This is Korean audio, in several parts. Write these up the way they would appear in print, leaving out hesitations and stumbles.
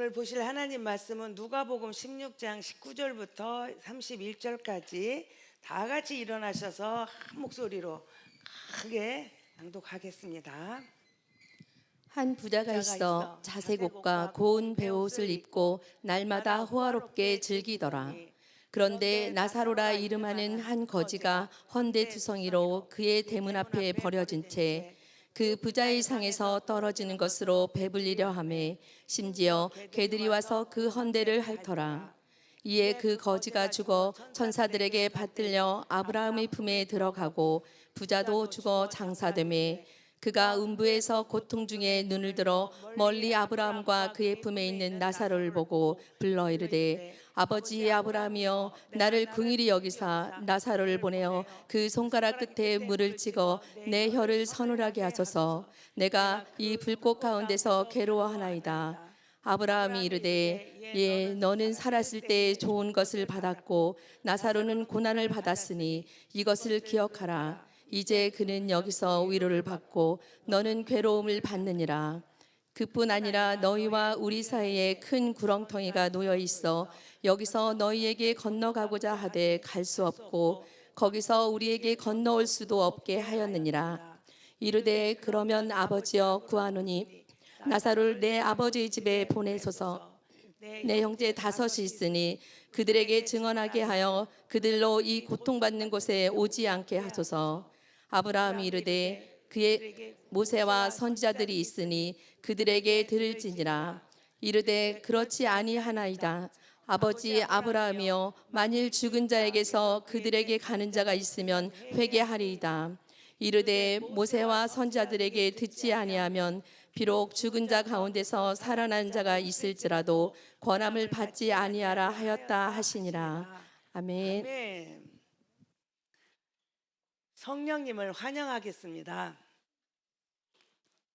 오늘 보실 하나님 말씀은 누가복음 16장 19절부터 31절까지 다 같이 일어나셔서 한 목소리로 크게 낭독하겠습니다. 한 부자가 있어 자색 옷과 고운 베옷을 입고 날마다 호화롭게 즐기더라. 그런데 나사로라 이름하는 한 거지가 헌데투성이로 그의 대문 앞에 버려진 채 그 부자의 상에서 떨어지는 것으로 배불리려 하매 심지어 개들이 와서 그 헌데를 핥더라. 이에 그 거지가 죽어 천사들에게 받들려 아브라함의 품에 들어가고 부자도 죽어 장사되매 그가 음부에서 고통 중에 눈을 들어 멀리 아브라함과 그의 품에 있는 나사로를 보고 불러 이르되 아버지 아브라함이여 나를 긍휼히 여기사 나사로를 보내어 그 손가락 끝에 물을 찍어 내 혀를 서늘하게 하소서. 내가 이 불꽃 가운데서 괴로워하나이다. 아브라함이 이르되 예 너는 살았을 때 좋은 것을 받았고 나사로는 고난을 받았으니 이것을 기억하라. 이제 그는 여기서 위로를 받고 너는 괴로움을 받느니라. 그뿐 아니라 너희와 우리 사이에 큰 구렁텅이가 놓여 있어 여기서 너희에게 건너가고자 하되 갈 수 없고 거기서 우리에게 건너올 수도 없게 하였느니라. 이르되 그러면 아버지여 구하노니 나사로를 내 아버지의 집에 보내소서. 내 형제 다섯이 있으니 그들에게 증언하게 하여 그들로 이 고통받는 곳에 오지 않게 하소서. 아브라함이 이르되 그의 모세와 선지자들이 있으니 그들에게 들을지니라. 이르되 그렇지 아니하나이다. 아버지 아브라함이여 만일 죽은 자에게서 그들에게 가는 자가 있으면 회개하리이다. 이르되 모세와 선지자들에게 듣지 아니하면 비록 죽은 자 가운데서 살아난 자가 있을지라도 권함을 받지 아니하라 하였다 하시니라. 아멘. 아멘. 성령님을 환영하겠습니다.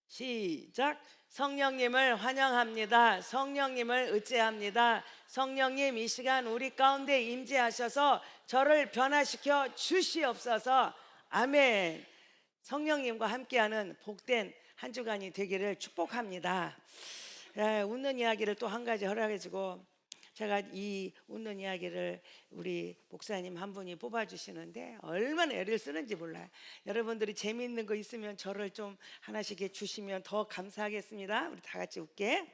시작. 성령님을 환영합니다. 성령님을 의지합니다. 성령님 이 시간 우리 가운데 임재하셔서 저를 변화시켜 주시옵소서. 아멘. 성령님과 함께하는 복된 한 주간이 되기를 축복합니다. 웃는 이야기를 또 한 가지 허락해주고 제가 이 웃는 이야기를 우리 목사님 한 분이 뽑아주시는데 얼마나 애를 쓰는지 몰라요. 여러분들이 재미있는 거 있으면 저를 좀 하나씩 해주시면 더 감사하겠습니다. 우리 다 같이 웃게.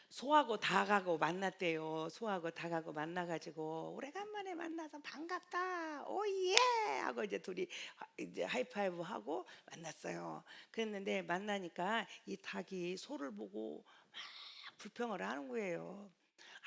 소하고 닭하고 만났대요. 소하고 닭하고 만나가지고 오래간만에 만나서 반갑다 오예 하고 이제 둘이 이제 하이파이브 하고 만났어요. 그랬는데 만나니까 이 닭이 소를 보고 막 불평을 하는 거예요.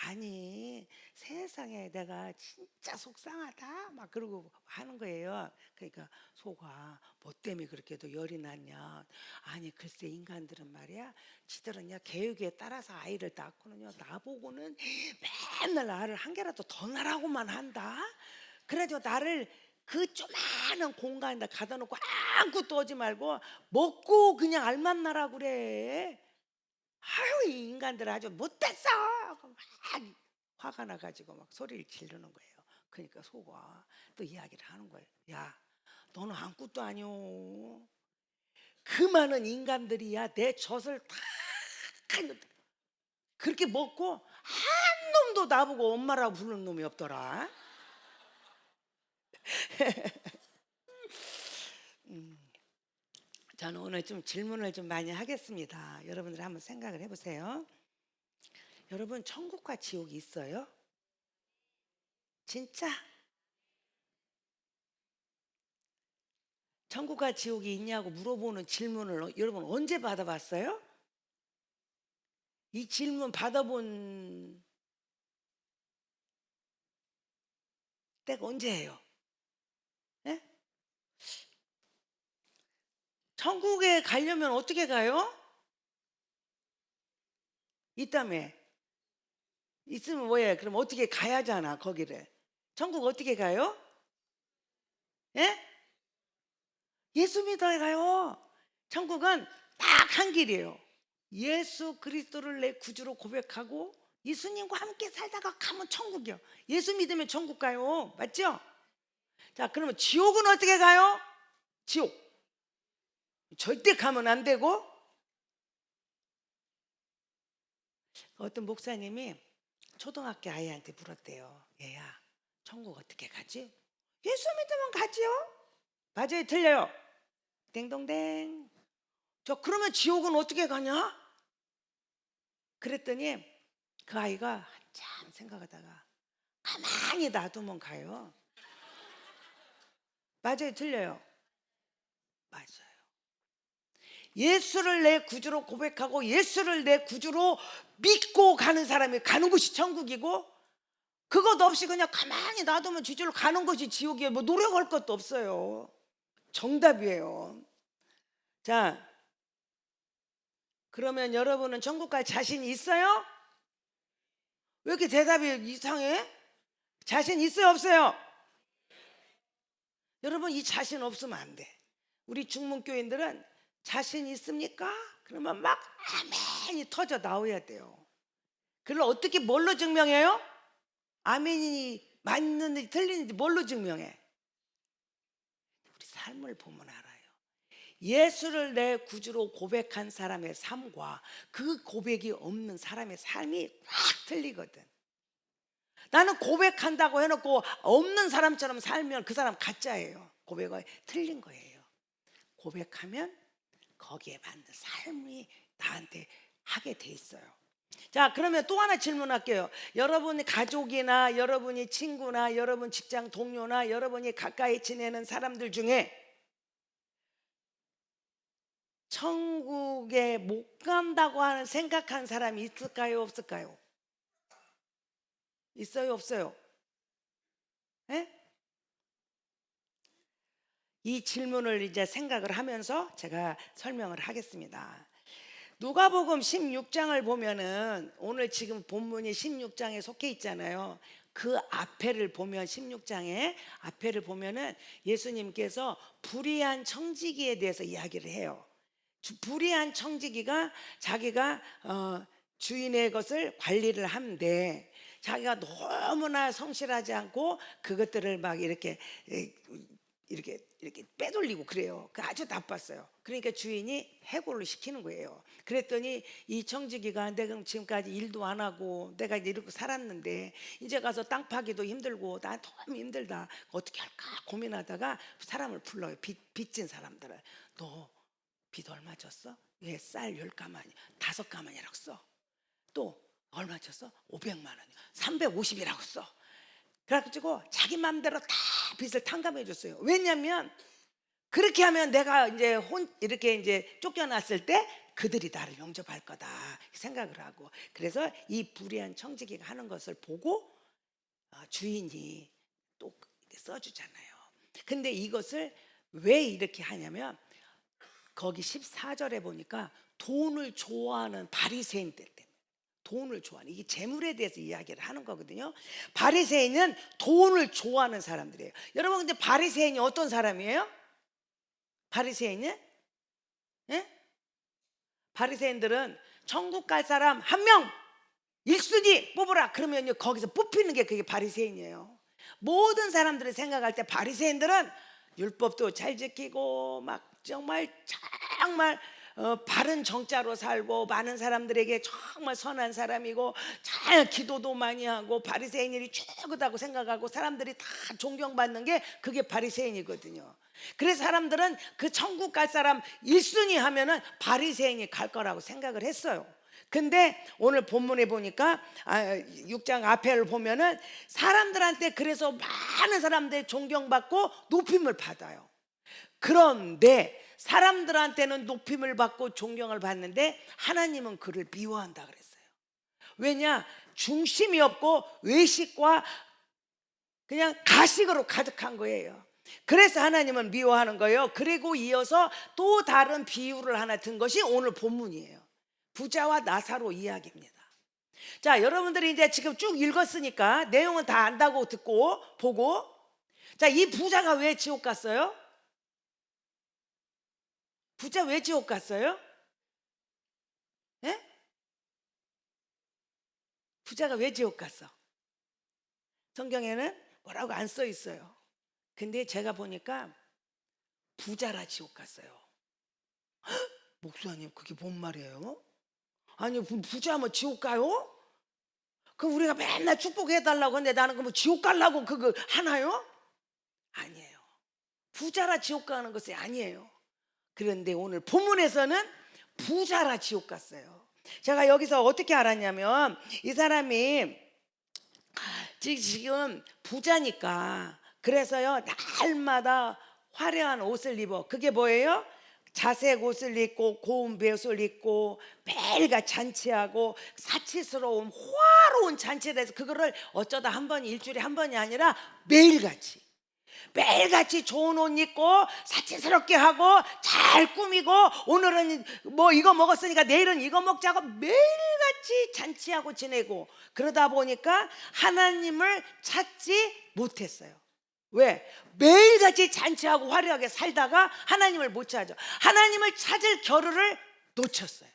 아니 세상에 내가 진짜 속상하다 막 그러고 하는 거예요. 그러니까 소가 뭐 때문에 그렇게도 열이 났냐. 아니 글쎄 인간들은 말이야 지들은요 계획에 따라서 아이를 낳고는요 나보고는 맨날 나를 한 개라도 더 낳으라고만 한다. 그래가지고 나를 그 조그마한 공간에다 가다 놓고 아무것도 하지 말고 먹고 그냥 알만 나라 그래. 아유 이 인간들 아주 못됐어. 막 화가 나가지고 막 소리를 지르는 거예요. 그러니까 소가 또 이야기를 하는 거예요. 야 너는 아무것도 아니오. 그 많은 인간들이야 내 젖을 다 그렇게 먹고 한 놈도 나보고 엄마라고 부르는 놈이 없더라. 저는 오늘 좀 질문을 좀 많이 하겠습니다. 여러분들 한번 생각을 해보세요. 여러분 천국과 지옥이 있어요? 진짜? 천국과 지옥이 있냐고 물어보는 질문을 여러분 언제 받아봤어요? 이 질문 받아본 때가 언제예요? 예? 천국에 가려면 어떻게 가요? 있다며. 있으면 뭐예요? 그럼 어떻게 가야잖아 거기를. 천국 어떻게 가요? 예? 예수 믿어야 가요. 천국은 딱 한 길이에요. 예수 그리스도를 내 구주로 고백하고 예수님과 함께 살다가 가면 천국이요. 예수 믿으면 천국 가요. 맞죠? 자 그러면 지옥은 어떻게 가요? 지옥 절대 가면 안 되고 어떤 목사님이 초등학교 아이한테 물었대요. 얘야, 천국 어떻게 가지? 예수 믿으면 가지요. 맞아요, 틀려요? 땡동댕. 저 그러면 지옥은 어떻게 가냐? 그랬더니 그 아이가 한참 생각하다가 가만히 놔두면 가요. 맞아요, 틀려요? 맞아요. 예수를 내 구주로 고백하고 예수를 내 구주로 믿고 가는 사람이 가는 곳이 천국이고, 그것 없이 그냥 가만히 놔두면 지주로 가는 것이 지옥이에요. 뭐 노력할 것도 없어요. 정답이에요. 자, 그러면 여러분은 천국 갈 자신이 있어요? 왜 이렇게 대답이 이상해? 자신 있어요, 없어요? 여러분, 이 자신 없으면 안 돼. 우리 중문교인들은 자신 있습니까? 그러면 막 아멘이 터져 나와야 돼요. 그걸 어떻게 뭘로 증명해요? 아멘이 맞는지 틀리는지 뭘로 증명해? 우리 삶을 보면 알아요. 예수를 내 구주로 고백한 사람의 삶과 그 고백이 없는 사람의 삶이 확 틀리거든. 나는 고백한다고 해놓고 없는 사람처럼 살면 그 사람 가짜예요. 고백이 틀린 거예요. 고백하면 거기에 맞는 삶이 나한테 하게 돼 있어요. 자, 그러면 또 하나 질문할게요. 여러분이 가족이나 여러분이 친구나 여러분 직장 동료나 여러분이 가까이 지내는 사람들 중에 천국에 못 간다고 하는 생각한 사람이 있을까요, 없을까요? 있어요, 없어요? 예? 이 질문을 이제 생각을 하면서 제가 설명을 하겠습니다. 누가복음 16장을 보면은 오늘 지금 본문이 16장에 속해 있잖아요. 그 앞에를 보면 16장에 앞에를 보면은 예수님께서 불의한 청지기에 대해서 이야기를 해요. 불의한 청지기가 자기가 주인의 것을 관리를 하는데 자기가 너무나 성실하지 않고 그것들을 막 이렇게 빼돌리고 그래요. 그 아주 나빴어요. 그러니까 주인이 해고를 시키는 거예요. 그랬더니 이 청지기가 내가 지금까지 일도 안 하고 내가 이렇게 살았는데 이제 가서 땅 파기도 힘들고 나 너무 힘들다. 어떻게 할까 고민하다가 사람을 불러요. 빚진 사람들을. 너 빚 얼마 졌어? 예, 쌀 10가마니 5가마니라고 써. 또 얼마 졌어? 500만 원. 350이라고 써. 그래가지고 자기 마음대로 다 빚을 탕감해 줬어요. 왜냐하면 그렇게 하면 내가 이제 이렇게 이제 쫓겨났을 때 그들이 나를 영접할 거다 생각을 하고, 그래서 이 불의한 청지기가 하는 것을 보고 주인이 또 써주잖아요. 근데 이것을 왜 이렇게 하냐면 거기 14절에 보니까 돈을 좋아하는 바리새인들 때문에. 돈을 좋아하는, 이게 재물에 대해서 이야기를 하는 거거든요. 바리새인은 돈을 좋아하는 사람들이에요. 여러분, 근데 바리새인이 어떤 사람이에요? 바리새인이? 예? 바리새인들은 천국 갈 사람 한 명 1순위 뽑으라 그러면 거기서 뽑히는 게 그게 바리새인이에요. 모든 사람들이 생각할 때 바리새인들은 율법도 잘 지키고 막 정말 바른 정자로 살고 많은 사람들에게 정말 선한 사람이고 잘 기도도 많이 하고 바리새인이 최고다고 생각하고 사람들이 다 존경받는 게 그게 바리새인이거든요. 그래서 사람들은 그 천국 갈 사람 1순위 하면은 바리새인이 갈 거라고 생각을 했어요. 근데 오늘 본문에 보니까 6장 앞에를 보면은 사람들한테 그래서 많은 사람들이 존경받고 높임을 받아요. 그런데 사람들한테는 높임을 받고 존경을 받는데 하나님은 그를 미워한다 그랬어요. 왜냐? 중심이 없고 외식과 그냥 가식으로 가득한 거예요. 그래서 하나님은 미워하는 거예요. 그리고 이어서 또 다른 비유를 하나 든 것이 오늘 본문이에요. 부자와 나사로 이야기입니다. 자, 여러분들이 이제 지금 쭉 읽었으니까 내용은 다 안다고 듣고 보고, 자, 이 부자가 왜 지옥 갔어요? 부자 왜 지옥 갔어요? 예? 부자가 왜 지옥 갔어? 성경에는 뭐라고 안 써 있어요. 근데 제가 보니까 부자라 지옥 갔어요. 목사님, 그게 뭔 말이에요? 아니 부자면 지옥 가요? 그 우리가 맨날 축복해달라고 하는데 나는 그뭐 지옥 가려고 그거 하나요? 아니에요. 부자라 지옥 가는 것이 아니에요. 그런데 오늘 본문에서는 부자라 지옥 갔어요. 제가 여기서 어떻게 알았냐면 이 사람이 지금 부자니까 그래서요 날마다 화려한 옷을 입어. 그게 뭐예요? 자색 옷을 입고 고운 배옷을 입고 매일같이 잔치하고 사치스러운 화려한 잔치에 대해서 그거를 어쩌다 한 번이 일주일에 한 번이 아니라 매일같이 좋은 옷 입고 사치스럽게 하고 잘 꾸미고 오늘은 뭐 이거 먹었으니까 내일은 이거 먹자고 매일같이 잔치하고 지내고 그러다 보니까 하나님을 찾지 못했어요. 왜? 매일같이 잔치하고 화려하게 살다가 하나님을 못 찾아. 하나님을 찾을 겨를을 놓쳤어요.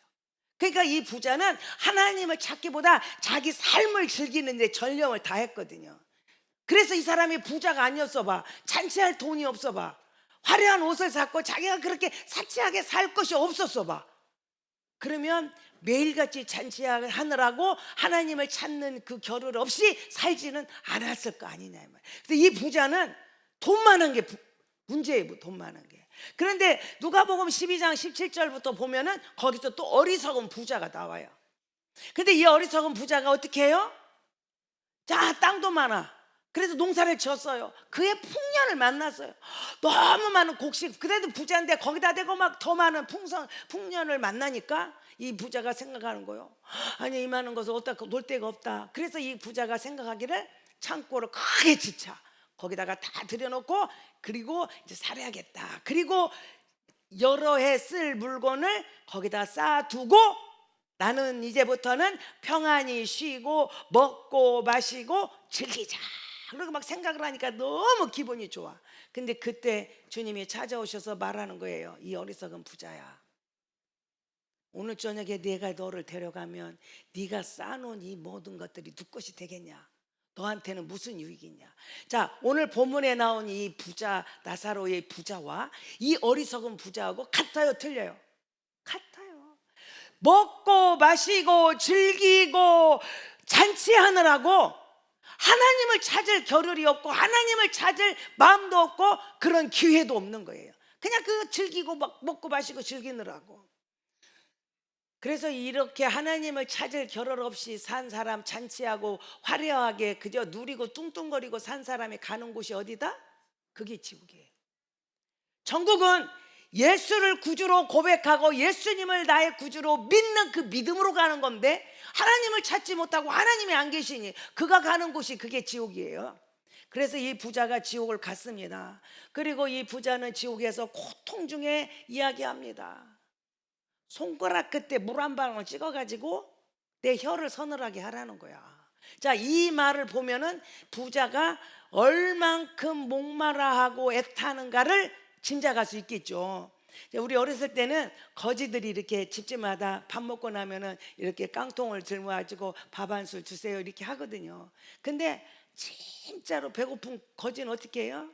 그러니까 이 부자는 하나님을 찾기보다 자기 삶을 즐기는 데 전념을 다했거든요. 그래서 이 사람이 부자가 아니었어 봐. 잔치할 돈이 없어 봐. 화려한 옷을 샀고 자기가 그렇게 사치하게 살 것이 없었어 봐. 그러면 매일같이 잔치하느라고 하나님을 찾는 그 겨를 없이 살지는 않았을 거 아니냐 이 말. 그래서 이 부자는 돈 많은 게 문제예요. 돈 많은 게. 그런데 누가복음 12장 17절부터 보면은 거기서 또 어리석은 부자가 나와요. 근데 이 어리석은 부자가 어떻게 해요? 자, 땅도 많아. 그래서 농사를 지었어요. 그의 풍년을 만났어요. 너무 많은 곡식. 그래도 부자인데 거기다 대고 막 더 많은 풍년을 만나니까 이 부자가 생각하는 거예요. 아니 이 많은 것을 어디다 놓을 데가 없다. 그래서 이 부자가 생각하기를 창고를 크게 지차. 거기다가 다 들여놓고 그리고 이제 살아야겠다. 그리고 여러 해 쓸 물건을 거기다 쌓아두고 나는 이제부터는 평안히 쉬고 먹고 마시고 즐기자. 그리고 막 생각을 하니까 너무 기분이 좋아. 근데 그때 주님이 찾아오셔서 말하는 거예요. 이 어리석은 부자야, 오늘 저녁에 내가 너를 데려가면 네가 쌓아놓은 이 모든 것들이 누 것이 되겠냐? 너한테는 무슨 유익이냐? 자, 오늘 본문에 나온 이 부자 나사로의 부자와 이 어리석은 부자하고 같아요, 틀려요? 같아요. 먹고 마시고 즐기고 잔치하느라고 하나님을 찾을 겨를이 없고 하나님을 찾을 마음도 없고 그런 기회도 없는 거예요. 그냥 그 즐기고 막 먹고 마시고 즐기느라고. 그래서 이렇게 하나님을 찾을 겨를 없이 산 사람, 잔치하고 화려하게 그저 누리고 뚱뚱거리고 산 사람이 가는 곳이 어디다? 그게 지옥이에요. 천국은 예수를 구주로 고백하고 예수님을 나의 구주로 믿는 그 믿음으로 가는 건데 하나님을 찾지 못하고 하나님이 안 계시니 그가 가는 곳이 그게 지옥이에요. 그래서 이 부자가 지옥을 갔습니다. 그리고 이 부자는 지옥에서 고통 중에 이야기합니다. 손가락 끝에 물 한 방울 찍어가지고 내 혀를 서늘하게 하라는 거야. 자, 이 말을 보면은 부자가 얼만큼 목마라하고 애타는가를 짐작할 수 있겠죠. 우리 어렸을 때는 거지들이 이렇게 집집마다 밥 먹고 나면은 이렇게 깡통을 들고가지고 밥 한 술 주세요 이렇게 하거든요. 근데 진짜로 배고픈 거지는 어떻게 해요?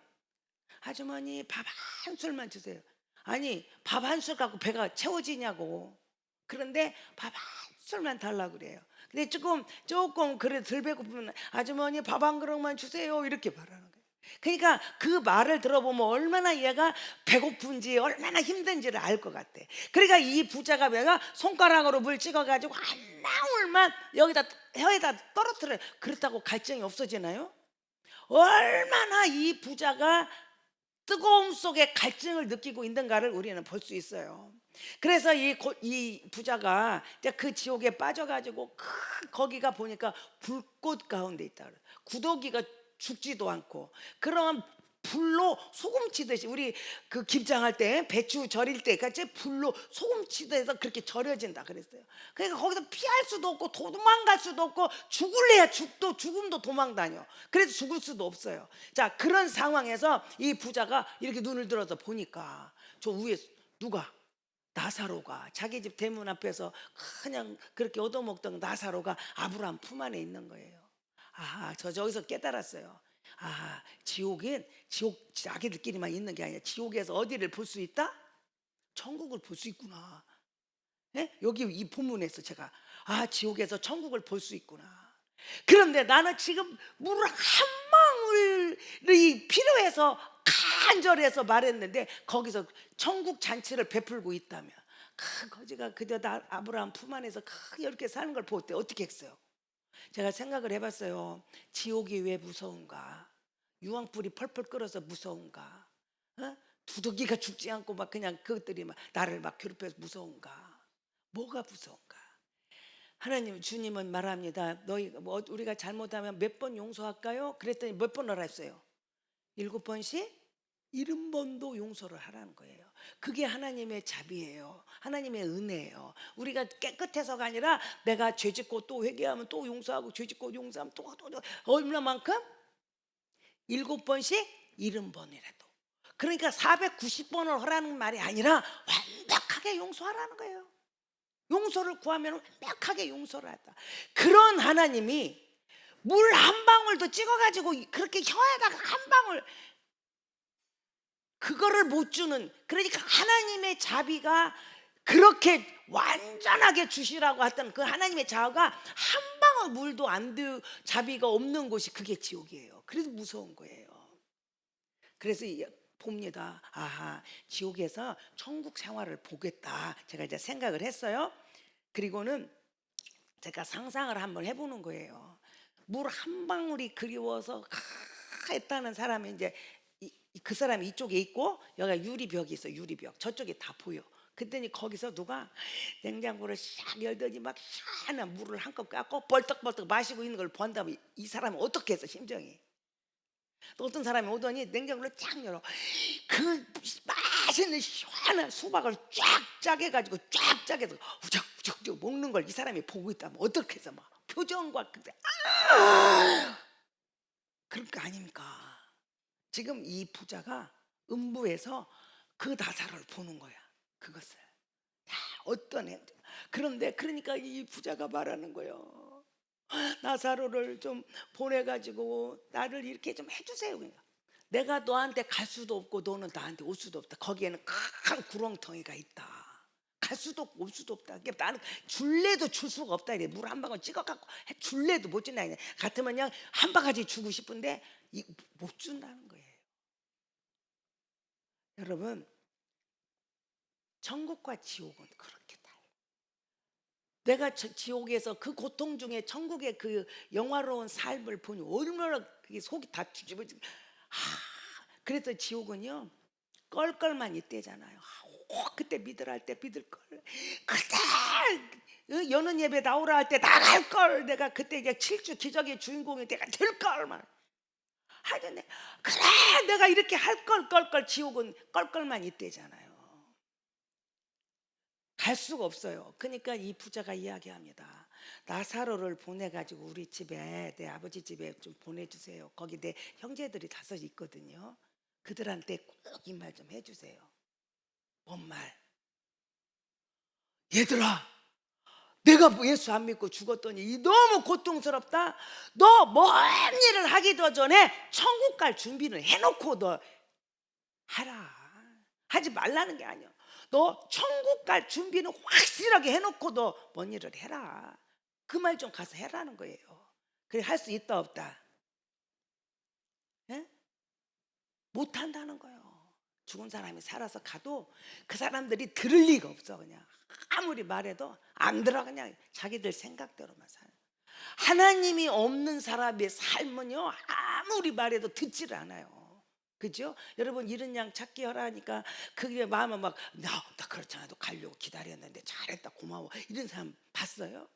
아주머니 밥 한 술만 주세요. 아니 밥 한 술 갖고 배가 채워지냐고. 그런데 밥 한 술만 달라고 그래요. 근데 조금 그래 덜 배고프면 아주머니 밥 한 그릇만 주세요 이렇게 말하는 거예요. 그러니까 그 말을 들어보면 얼마나 얘가 배고픈지 얼마나 힘든지를 알 것 같아. 그러니까 이 부자가 내가 손가락으로 물 찍어가지고 한 방울만 여기다 혀에다 떨어뜨려요. 그렇다고 갈증이 없어지나요? 얼마나 이 부자가 뜨거움 속에 갈증을 느끼고 있는가를 우리는 볼 수 있어요. 그래서 이 부자가 그 지옥에 빠져가지고 거기가 보니까 불꽃 가운데 있다. 구더기가 죽지도 않고 그런 불로 소금 치듯이 우리 그 김장할 때 배추 절일 때 같이 불로 소금 치듯해서 그렇게 절여진다 그랬어요. 그러니까 거기서 피할 수도 없고 도망갈 수도 없고 죽을래야 죽음도 도망다녀. 그래서 죽을 수도 없어요. 자, 그런 상황에서 이 부자가 이렇게 눈을 들어서 보니까 저 위에 누가 나사로가 자기 집 대문 앞에서 그냥 그렇게 얻어먹던 나사로가 아브라함 품 안에 있는 거예요. 저기서 깨달았어요. 지옥은 지옥 자기들끼리만 있는 게 아니라 지옥에서 어디를 볼 수 있다? 천국을 볼 수 있구나. 예? 여기 이 본문에서 제가 지옥에서 천국을 볼 수 있구나. 그런데 나는 지금 물 한 방울이 필요해서 간절해서 말했는데 거기서 천국 잔치를 베풀고 있다면 그 거지가 그저 나 아브라함 품 안에서 이렇게 사는 걸 볼 때 어떻게 했어요? 제가 생각을 해봤어요. 지옥이 왜 무서운가? 유황불이 펄펄 끓어서 무서운가? 어? 두더기가 죽지 않고 막 그냥 그것들이 막 나를 막 괴롭혀서 무서운가? 뭐가 무서운가? 하나님 주님은 말합니다. 너희 뭐 우리가 잘못하면 몇 번 용서할까요? 그랬더니 몇 번을 했어요? 7번씩 70번도 용서를 하라는 거예요. 그게 하나님의 자비예요. 하나님의 은혜예요. 우리가 깨끗해서가 아니라 내가 죄짓고 또 회개하면 또 용서하고 죄짓고 용서하면 또 얼마만큼? 7번씩 70번이라도. 그러니까 490번을 하라는 말이 아니라 완벽하게 용서하라는 거예요. 용서를 구하면 완벽하게 용서를 한다. 그런 하나님이 물 한 방울도 찍어가지고 그렇게 혀에다가 한 방울 그거를 못 주는, 그러니까 하나님의 자비가 그렇게 완전하게 주시라고 했던 그 하나님의 자비가 한 방울 물도 안 돼, 자비가 없는 곳이 그게 지옥이에요. 그래서 무서운 거예요. 그래서 봅니다. 지옥에서 천국 생활을 보겠다. 제가 이제 생각을 했어요. 그리고는 제가 상상을 한번 해보는 거예요. 물 한 방울이 그리워서 했다는 사람이 이제 그 사람이 이쪽에 있고 여기가 유리벽이 있어. 유리벽 저쪽에 다 보여. 그랬더니 거기서 누가 냉장고를 샥 열더니 막 시원한 물을 한컵 갖고 벌떡벌떡 마시고 있는 걸 본다면 이 사람은 어떻게 했어 심정이? 또 어떤 사람이 오더니 냉장고를 쫙 열어. 그 맛있는 시원한 수박을 쫙 짜게가지고 쫙 짜게서 우적우적 먹는 걸 이 사람이 보고 있다면 어떻게 해서 막 표정과 그때 그런 거 아닙니까? 지금 이 부자가 음부에서 그 나사로를 보는 거야. 그것을 어떤 애. 그런데 그러니까 이 부자가 말하는 거예요. 나사로를 좀 보내가지고 나를 이렇게 좀 해주세요. 그러니까 내가 너한테 갈 수도 없고 너는 나한테 올 수도 없다. 거기에는 큰 구렁텅이가 있다. 갈 수도 없고 올 수도 없다. 그러니까 나는 줄래도 줄 수가 없다. 물 한 방울 찍어갖고 줄래도 못 준다. 같으면 그냥 한 바가지 주고 싶은데 못 준다는 거예요. 여러분, 천국과 지옥은 그렇게 달라요. 내가 지옥에서 그 고통 중에 천국의 그 영화로운 삶을 보니 얼마나 그게 속이 다 뒤집어지고. 그래서 지옥은요 껄껄만 있대잖아요. 그때 믿으라 할 때 믿을 걸, 그때 여는 예배 나오라 할 때 나갈 걸, 내가 그때 이제 7주 기적의 주인공이 내가 될 걸만 하여튼 그래 내가 이렇게 할 걸 껄껄. 지옥은 껄껄만 있대잖아요. 갈 수가 없어요. 그러니까 이 부자가 이야기합니다. 나사로를 보내가지고 우리 집에, 내 아버지 집에 좀 보내주세요. 거기 내 형제들이 5 있거든요. 그들한테 꼭 이 말 좀 해주세요. 뭔 말? 얘들아, 내가 예수 안 믿고 죽었더니 너무 고통스럽다. 너 뭔 일을 하기도 전에 천국 갈 준비를 해놓고 너 하라. 하지 말라는 게 아니야. 너 천국 갈 준비는 확실하게 해놓고 너 뭔 일을 해라. 그 말 좀 가서 해라는 거예요. 그래 할 수 있다 없다? 예? 못 한다는 거예요. 죽은 사람이 살아서 가도 그 사람들이 들을 리가 없어. 그냥 아무리 말해도 안 들어. 그냥 자기들 생각대로만 살아. 하나님이 없는 사람의 삶은요 아무리 말해도 듣지를 않아요. 그죠? 여러분 이런 양 찾기 하라니까 그게 마음은 막 나 그렇잖아도 가려고 기다렸는데 잘했다 고마워 이런 사람 봤어요?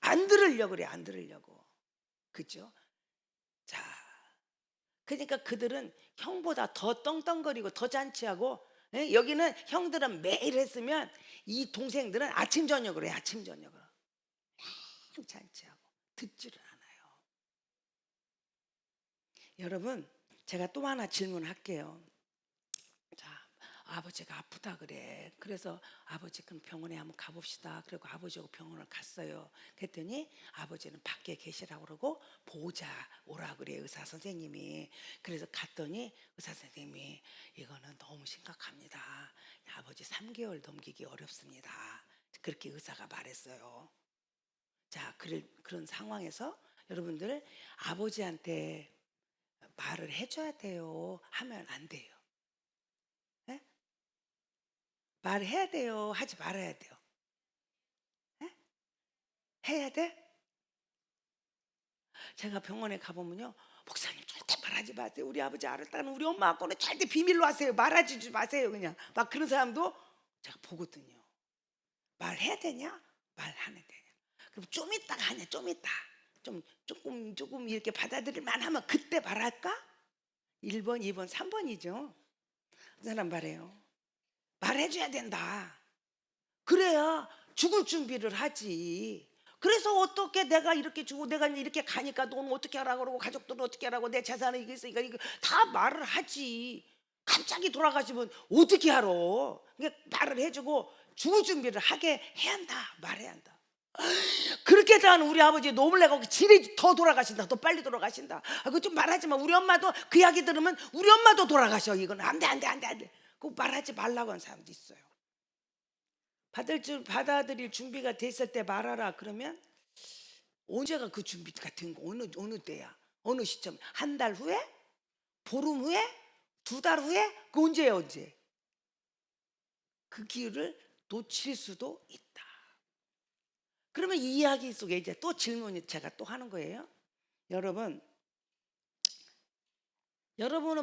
안 들으려고 그래. 안 들으려고. 그죠? 자, 그러니까 그들은 형보다 더 떵떵거리고 더 잔치하고, 여기는 형들은 매일 했으면 이 동생들은 아침 저녁으로 해. 아침 저녁으로 잔치하고 듣지를 않아요. 여러분 제가 또 하나 질문할게요. 자, 아버지가 아프다 그래. 그래서 아버지 그럼 병원에 한번 가봅시다. 그리고 아버지하고 병원을 갔어요. 그랬더니 아버지는 밖에 계시라고 그러고 보자 오라 그래 의사 선생님이. 그래서 갔더니 의사 선생님이 이거는 너무 심각합니다. 아버지 3개월 넘기기 어렵습니다. 그렇게 의사가 말했어요. 자, 그런 상황에서 여러분들 아버지한테 말을 해줘야 돼요? 하면 안 돼요? 예? 말해야 돼요? 하지 말아야 돼요? 예? 해야 돼? 제가 병원에 가보면요, 목사님 절대 말하지 마세요. 우리 아버지 알았다는 우리 엄마하고는 절대 비밀로 하세요. 말하지 마세요. 그냥 막 그런 사람도 제가 보거든요. 말해야 되냐? 말하면 되냐? 그럼 좀 이따가 하냐? 좀 이따 조금 이렇게 받아들일 만하면 그때 말할까? 1번, 2번, 3번이죠. 그 사람 말해요. 말해줘야 된다. 그래야 죽을 준비를 하지. 그래서 어떻게 내가 이렇게 주고 내가 이렇게 가니까 너는 어떻게 하라고 그러고 가족들은 어떻게 하라고 내 재산은 이게 있으니까 이거 다 말을 하지. 갑자기 돌아가시면 어떻게 하러? 그러니까 말을 해주고 죽을 준비를 하게 해야 한다. 말해야 한다. 그렇게 한 우리 아버지 노블레가 지레 더 돌아가신다. 더 빨리 돌아가신다. 그거 좀 말하지 마. 우리 엄마도 그 이야기 들으면 우리 엄마도 돌아가셔. 이건 안 돼, 안 돼, 안 돼, 안 돼. 그거 말하지 말라고 하는 사람도 있어요. 받아들일 준비가 됐을 때 말하라 그러면 언제가 그 준비가 된 거? 어느 때야? 어느 시점? 한 달 후에? 보름 후에? 2달 후에? 그 언제야, 언제? 그 기회를 놓칠 수도 있다. 그러면 이 이야기 속에 이제 또 질문이 제가 또 하는 거예요. 여러분은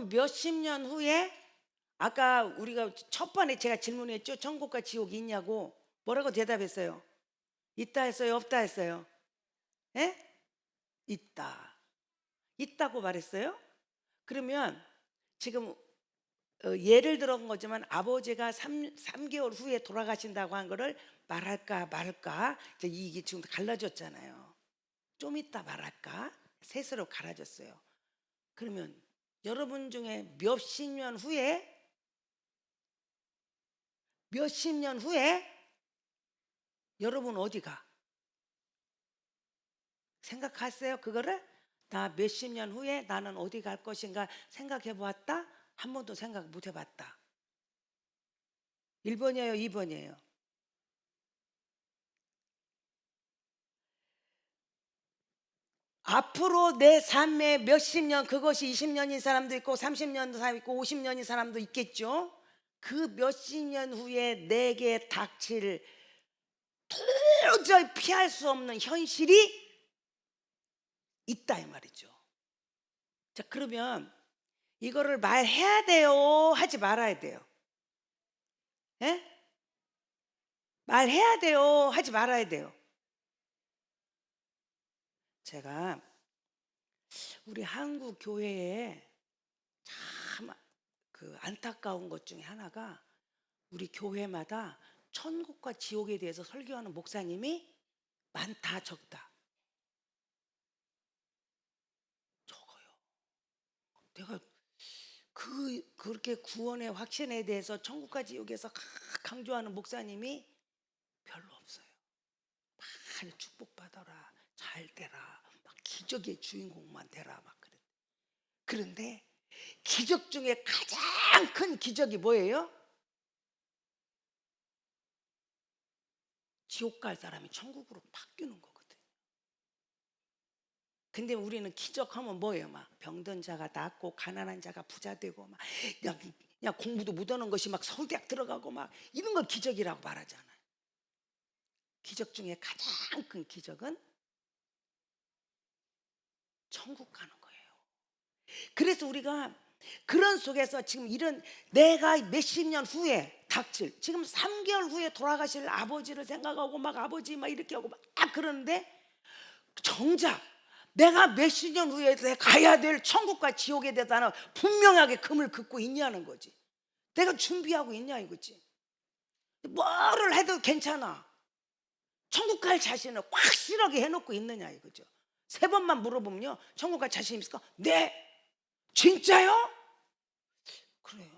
몇십 년 후에 아까 우리가 첫 번에 제가 질문했죠. 천국과 지옥이 있냐고. 뭐라고 대답했어요? 있다 했어요? 없다 했어요? 예? 있다. 있다고 말했어요? 그러면 지금 예를 들어본 거지만 아버지가 3개월 후에 돌아가신다고 한 거를 말할까 말까 이제 이게 지금 갈라졌잖아요. 좀 이따 말할까 셋으로 갈라졌어요. 그러면 여러분 중에 몇십 년 후에 여러분 어디가? 생각하세요 그거를? 나 몇십 년 후에 나는 어디 갈 것인가 생각해 보았다? 한 번도 생각 못 해봤다. 1번이에요 2번이에요? 앞으로 내 삶에 몇십 년, 그것이 20년인 사람도 있고 30년도 사람 있고 50년인 사람도 있겠죠. 그 몇십 년 후에 내게 닥칠 도저히 피할 수 없는 현실이 있다 이 말이죠. 자, 그러면 이거를 말해야 돼요? 하지 말아야 돼요? 예? 말해야 돼요? 하지 말아야 돼요? 제가 우리 한국 교회에 참 그 안타까운 것 중에 하나가 우리 교회마다 천국과 지옥에 대해서 설교하는 목사님이 많다 적다? 적어요. 내가 그렇게 구원의 확신에 대해서 천국과 지옥에서 강조하는 목사님이 별로 없어요. 많이 축복받아라, 잘 되라, 막 기적의 주인공만 되라 막 그래. 그런데 기적 중에 가장 큰 기적이 뭐예요? 지옥 갈 사람이 천국으로 바뀌는 거거든요. 근데 우리는 기적하면 뭐예요? 막 병든 자가 낫고 가난한 자가 부자 되고 막 그냥 공부도 못하는 것이 막 서울대학 들어가고 막 이런 걸 기적이라고 말하잖아요. 기적 중에 가장 큰 기적은 천국 가는 거예요. 그래서 우리가 그런 속에서 지금 이런 내가 몇십 년 후에 닥칠 지금 3개월 후에 돌아가실 아버지를 생각하고 막 아버지 막 이렇게 하고 막 그러는데 정작 내가 몇십 년 후에 가야 될 천국과 지옥에 대해서는 분명하게 금을 긋고 있냐는 거지. 내가 준비하고 있냐 이거지. 뭐를 해도 괜찮아. 천국 갈 자신을 확실하게 해놓고 있느냐 이거죠. 3번만 물어보면요, 천국 갈 자신 있을까? 네. 진짜요? 그래요.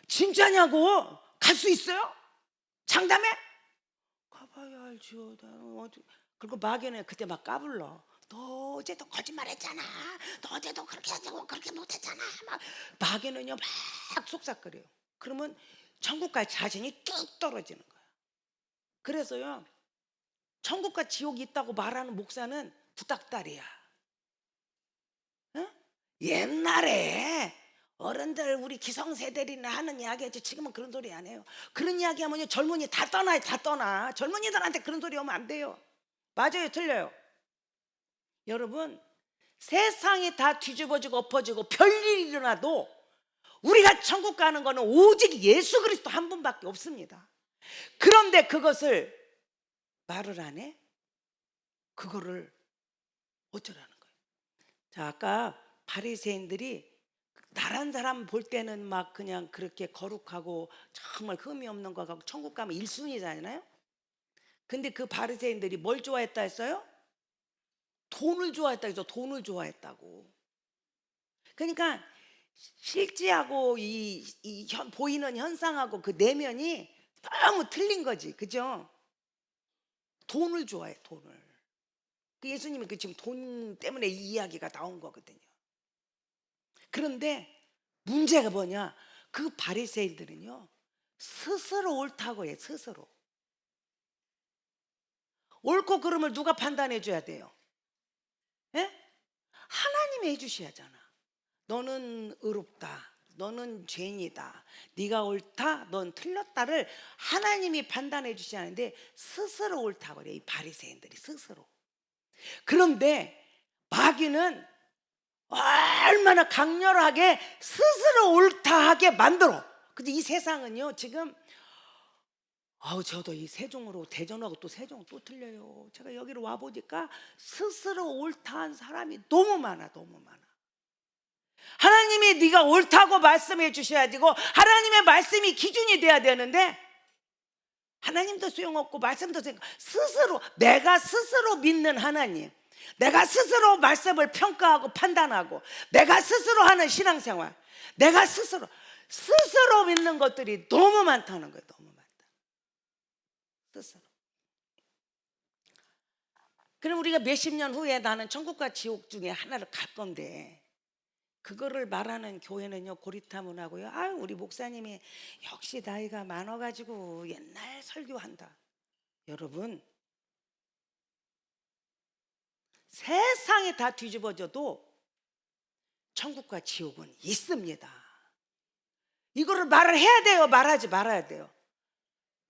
진짜냐고? 갈 수 있어요? 장담해? 가봐야 알지요. 그리고 막연해 그때 막 까불러. 너 어제도 거짓말했잖아. 너 어제도 그렇게 하자고 그렇게 못했잖아. 막 막연은요 막 속삭거려요. 그러면 천국 갈 자신이 뚝 떨어지는 거야. 그래서요, 천국과 지옥이 있다고 말하는 목사는 구닥다리야. 어? 옛날에 어른들 우리 기성세대들이나 하는 이야기였지, 지금은 그런 소리 안 해요. 그런 이야기 하면 젊은이 다 떠나요. 다 떠나. 젊은이들한테 그런 소리 하면 안 돼요. 맞아요, 틀려요? 여러분, 세상이 다 뒤집어지고 엎어지고 별일이 일어나도 우리가 천국 가는 거는 오직 예수 그리스도 한 분밖에 없습니다. 그런데 그것을 말을 안 해? 그거를 어쩌라는 거예요? 자, 아까 바리새인들이 다른 사람 볼 때는 막 그냥 그렇게 거룩하고 정말 흠이 없는 거 같고 천국 가면 1순위잖아요. 근데 그 바리새인들이 뭘 좋아했다 했어요? 돈을 좋아했다 해서 돈을 좋아했다고. 그러니까 실제하고 보이는 현상하고 그 내면이 너무 틀린 거지, 그죠? 돈을 좋아해, 돈을. 그 예수님이 그 지금 돈 때문에 이 이야기가 나온 거거든요. 그런데 문제가 뭐냐? 그 바리새인들은요, 스스로 옳다고 해. 스스로 옳고 그름을 누가 판단해 줘야 돼요? 예? 하나님이 해주셔야 하잖아. 너는 의롭다, 너는 죄인이다, 네가 옳다, 넌 틀렸다를 하나님이 판단해 주셔야 하는데 스스로 옳다고 그래, 이 바리새인들이 스스로. 그런데 마귀는 얼마나 강렬하게 스스로 옳다 하게 만들어. 근데 이 세상은요 지금, 저도 이 세종으로 대전하고 또 세종 또 틀려요. 제가 여기로 와 보니까 스스로 옳다 한 사람이 너무 많아, 너무 많아. 하나님이 네가 옳다고 말씀해 주셔야 되고 하나님의 말씀이 기준이 돼야 되는데, 하나님도 소용없고 말씀도 소용없고 스스로, 내가 스스로 믿는 하나님, 내가 스스로 말씀을 평가하고 판단하고 내가 스스로 하는 신앙생활, 내가 스스로 믿는 것들이 너무 많다는 거예요. 너무 많다, 스스로. 그럼 우리가 몇십 년 후에 나는 천국과 지옥 중에 하나를 갈 건데, 그거를 말하는 교회는요 고리타문하고요, 우리 목사님이 역시 나이가 많아가지고 옛날 설교한다. 여러분, 세상이 다 뒤집어져도 천국과 지옥은 있습니다. 이거를 말을 해야 돼요, 말하지 말아야 돼요?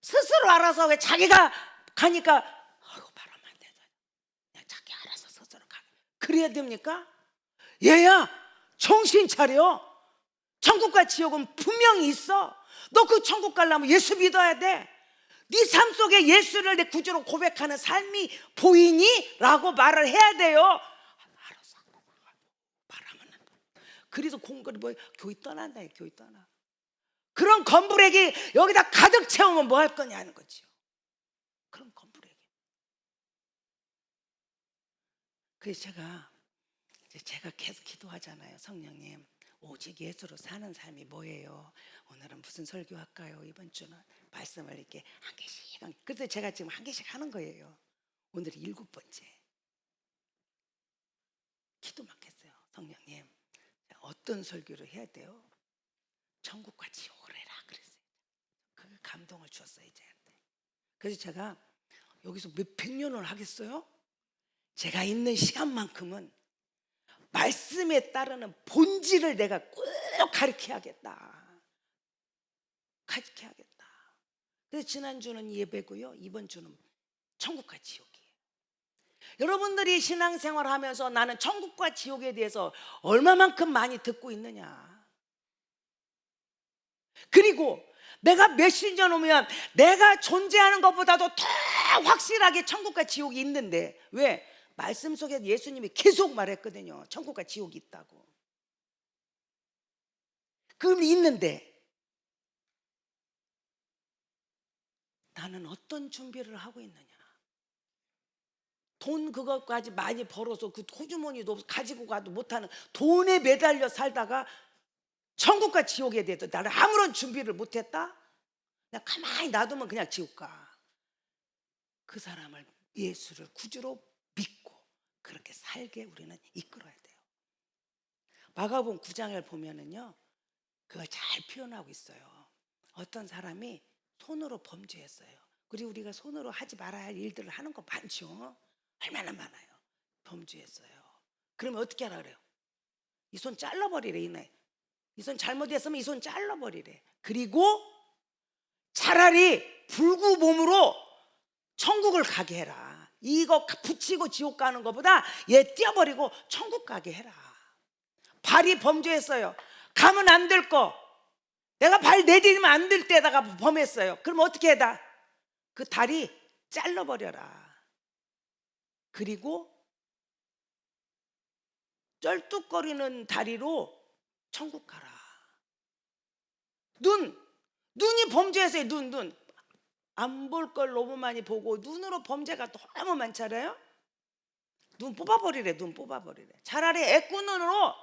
스스로 알아서, 왜 자기가 가니까 말하면 안 되잖아, 그냥 자기 알아서 스스로 가, 그래야 됩니까? 얘야, 정신 차려. 천국과 지옥은 분명히 있어. 너 그 천국 가려면 예수 믿어야 돼. 네 삶 속에 예수를 내 구주로 고백하는 삶이 보이니? 라고 말을 해야 돼요. 알았어, 말하면 안 돼. 그래서 공부를 교회 떠난다, 교회 떠나. 그런 건부래기 여기다 가득 채우면 뭐 할 거냐는 거지요. 그런 건부래기. 그래서 제가 계속 기도하잖아요. 성령님, 오직 예수로 사는 삶이 뭐예요? 오늘은 무슨 설교할까요? 이번 주는 말씀을 이렇게 한 개씩. 그래서 제가 지금 한 개씩 하는 거예요. 오늘이 7번째. 기도만 했어요. 성령님, 어떤 설교를 해야 돼요? 천국과 지옥을 해라 그랬어요. 그 감동을 주었어요, 저한테. 그래서 제가 여기서 몇백 년을 하겠어요? 제가 있는 시간만큼은 말씀에 따르는 본질을 내가 꼭 가르쳐야겠다. 가르쳐야겠다. 그래서 지난주는 예배고요, 이번 주는 천국과 지옥이에요. 여러분들이 신앙생활 하면서 나는 천국과 지옥에 대해서 얼마만큼 많이 듣고 있느냐. 그리고 내가 몇십 년 오면 내가 존재하는 것보다도 더 확실하게 천국과 지옥이 있는데, 왜? 말씀 속에 예수님이 계속 말했거든요. 천국과 지옥이 있다고. 그럼 있는데 나는 어떤 준비를 하고 있느냐. 돈 그것까지 많이 벌어서 그 호주머니도 가지고 가도 못하는 돈에 매달려 살다가 천국과 지옥에 대해서 나는 아무런 준비를 못했다? 나 가만히 놔두면 그냥 지옥 가. 그 사람을 예수를 구주로 믿고 그렇게 살게 우리는 이끌어야 돼요. 마가복음 9장을 보면은요, 그걸 잘 표현하고 있어요. 어떤 사람이 손으로 범죄했어요. 그리고 우리가 손으로 하지 말아야 할 일들을 하는 거 많죠. 얼마나 많아요. 범죄했어요. 그러면 어떻게 하라 그래요? 이 손 잘라버리래. 이 손 잘못했으면 이 손 잘라버리래. 그리고 차라리 불구 몸으로 천국을 가게 해라. 이거 붙이고 지옥 가는 것보다 얘 띄어버리고 천국 가게 해라. 발이 범죄했어요. 가면 안 될 거 내가 발 내디디면 안 될 때다가 범했어요. 그럼 어떻게 해다? 그 다리 잘라버려라. 그리고 쩔뚝거리는 다리로 천국 가라. 눈이 범죄했어요. 눈 안 볼 걸 너무 많이 보고 눈으로 범죄가 너무 많잖아요. 눈 뽑아버리래. 차라리 애꾸눈으로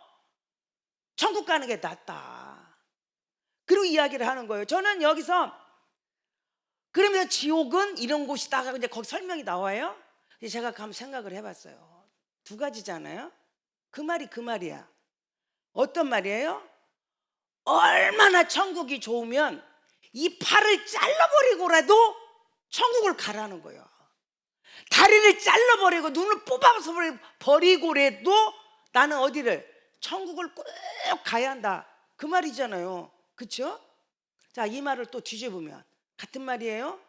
천국 가는 게 낫다. 그리고 이야기를 하는 거예요. 저는 여기서 그러면서 지옥은 이런 곳이다. 이제 거기 설명이 나와요. 제가 한번 생각을 해봤어요. 두 가지잖아요. 그 말이야. 어떤 말이에요? 얼마나 천국이 좋으면 이 팔을 잘라버리고라도 천국을 가라는 거예요. 다리를 잘라버리고 눈을 뽑아서 버리고라도 나는 어디를? 천국을 꼭 가야 한다. 그 말이잖아요. 그렇죠? 자, 이 말을 또 뒤집으면 같은 말이에요.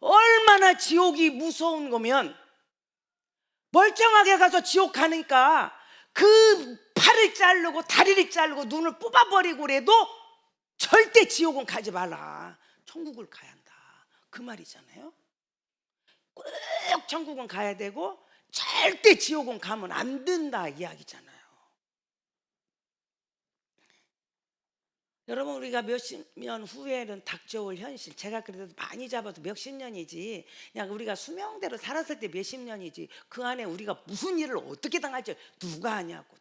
얼마나 지옥이 무서운 거면 멀쩡하게 가서 지옥 가니까 그 팔을 자르고 다리를 자르고 눈을 뽑아버리고라도 절대 지옥은 가지 말라. 천국을 가야 한다. 그 말이잖아요. 꼭 천국은 가야 되고 절대 지옥은 가면 안 된다 이야기잖아요. 여러분, 우리가 몇십 년 후에는 닥쳐올 현실, 제가 그래도 많이 잡아도 몇십 년이지, 그냥 우리가 수명대로 살았을 때 몇십 년이지, 그 안에 우리가 무슨 일을 어떻게 당할지 누가 아냐고.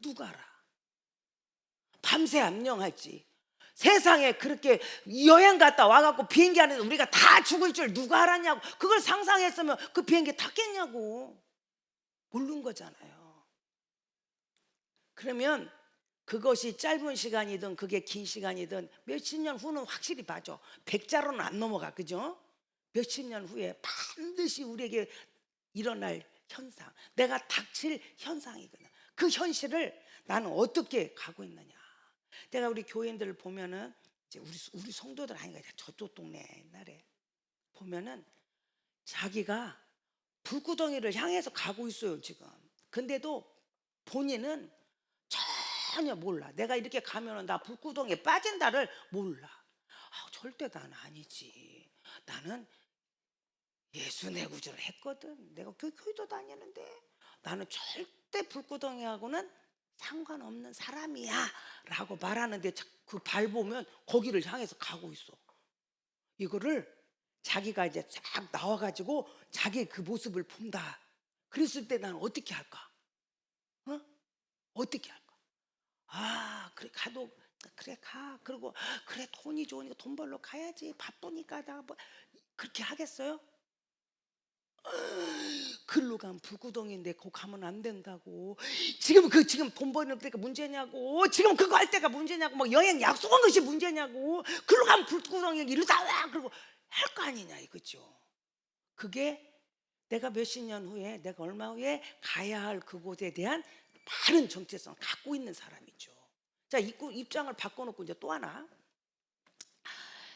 누가 알아? 밤새 암령할지, 세상에 그렇게 여행 갔다 와갖고 비행기 안에서 우리가 다 죽을 줄 누가 알았냐고. 그걸 상상했으면 그 비행기 탔겠냐고. 모르는 거잖아요. 그러면 그것이 짧은 시간이든 그게 긴 시간이든 몇십 년 후는 확실히 봐줘. 백자로는 안 넘어가. 그죠? 몇십 년 후에 반드시 우리에게 일어날 현상, 내가 닥칠 현상이거든. 그 현실을 나는 어떻게 가고 있느냐. 내가 우리 교인들을 보면은 이제 우리 성도들 아니가 저쪽 동네 옛날에 보면은 자기가 불구덩이를 향해서 가고 있어요 지금. 근데도 본인은 전혀 몰라. 내가 이렇게 가면은 나 불구덩이에 빠진다를 몰라. 절대 나는 아니지. 나는 예수 내 구주를 했거든. 내가 교회도 다니는데 나는 절대 불구덩이하고는 상관없는 사람이야 라고 말하는데 그 발 보면 거기를 향해서 가고 있어. 이거를 자기가 이제 쫙 나와가지고 자기 그 모습을 본다. 그랬을 때 나는 어떻게 할까? 어떻게 할까? 그래 가도 그래 가. 그리고 그래 돈이 좋으니까 돈 벌러 가야지. 바쁘니까 나 뭐 그렇게 하겠어요? 글로 가면 불구덩이인데 거 가면 안 된다고. 지금 돈 버는 때가 문제냐고. 지금 그거 할 때가 문제냐고. 뭐 여행 약속한 것이 문제냐고. 글로 가면 불구덩이 이러다 와. 그리고 할 거 아니냐 이거죠. 그게 내가 몇십 년 후에, 내가 얼마 후에 가야 할 그곳에 대한 바른 정체성을 갖고 있는 사람이죠. 자, 입장을 바꿔놓고 이제 또 하나,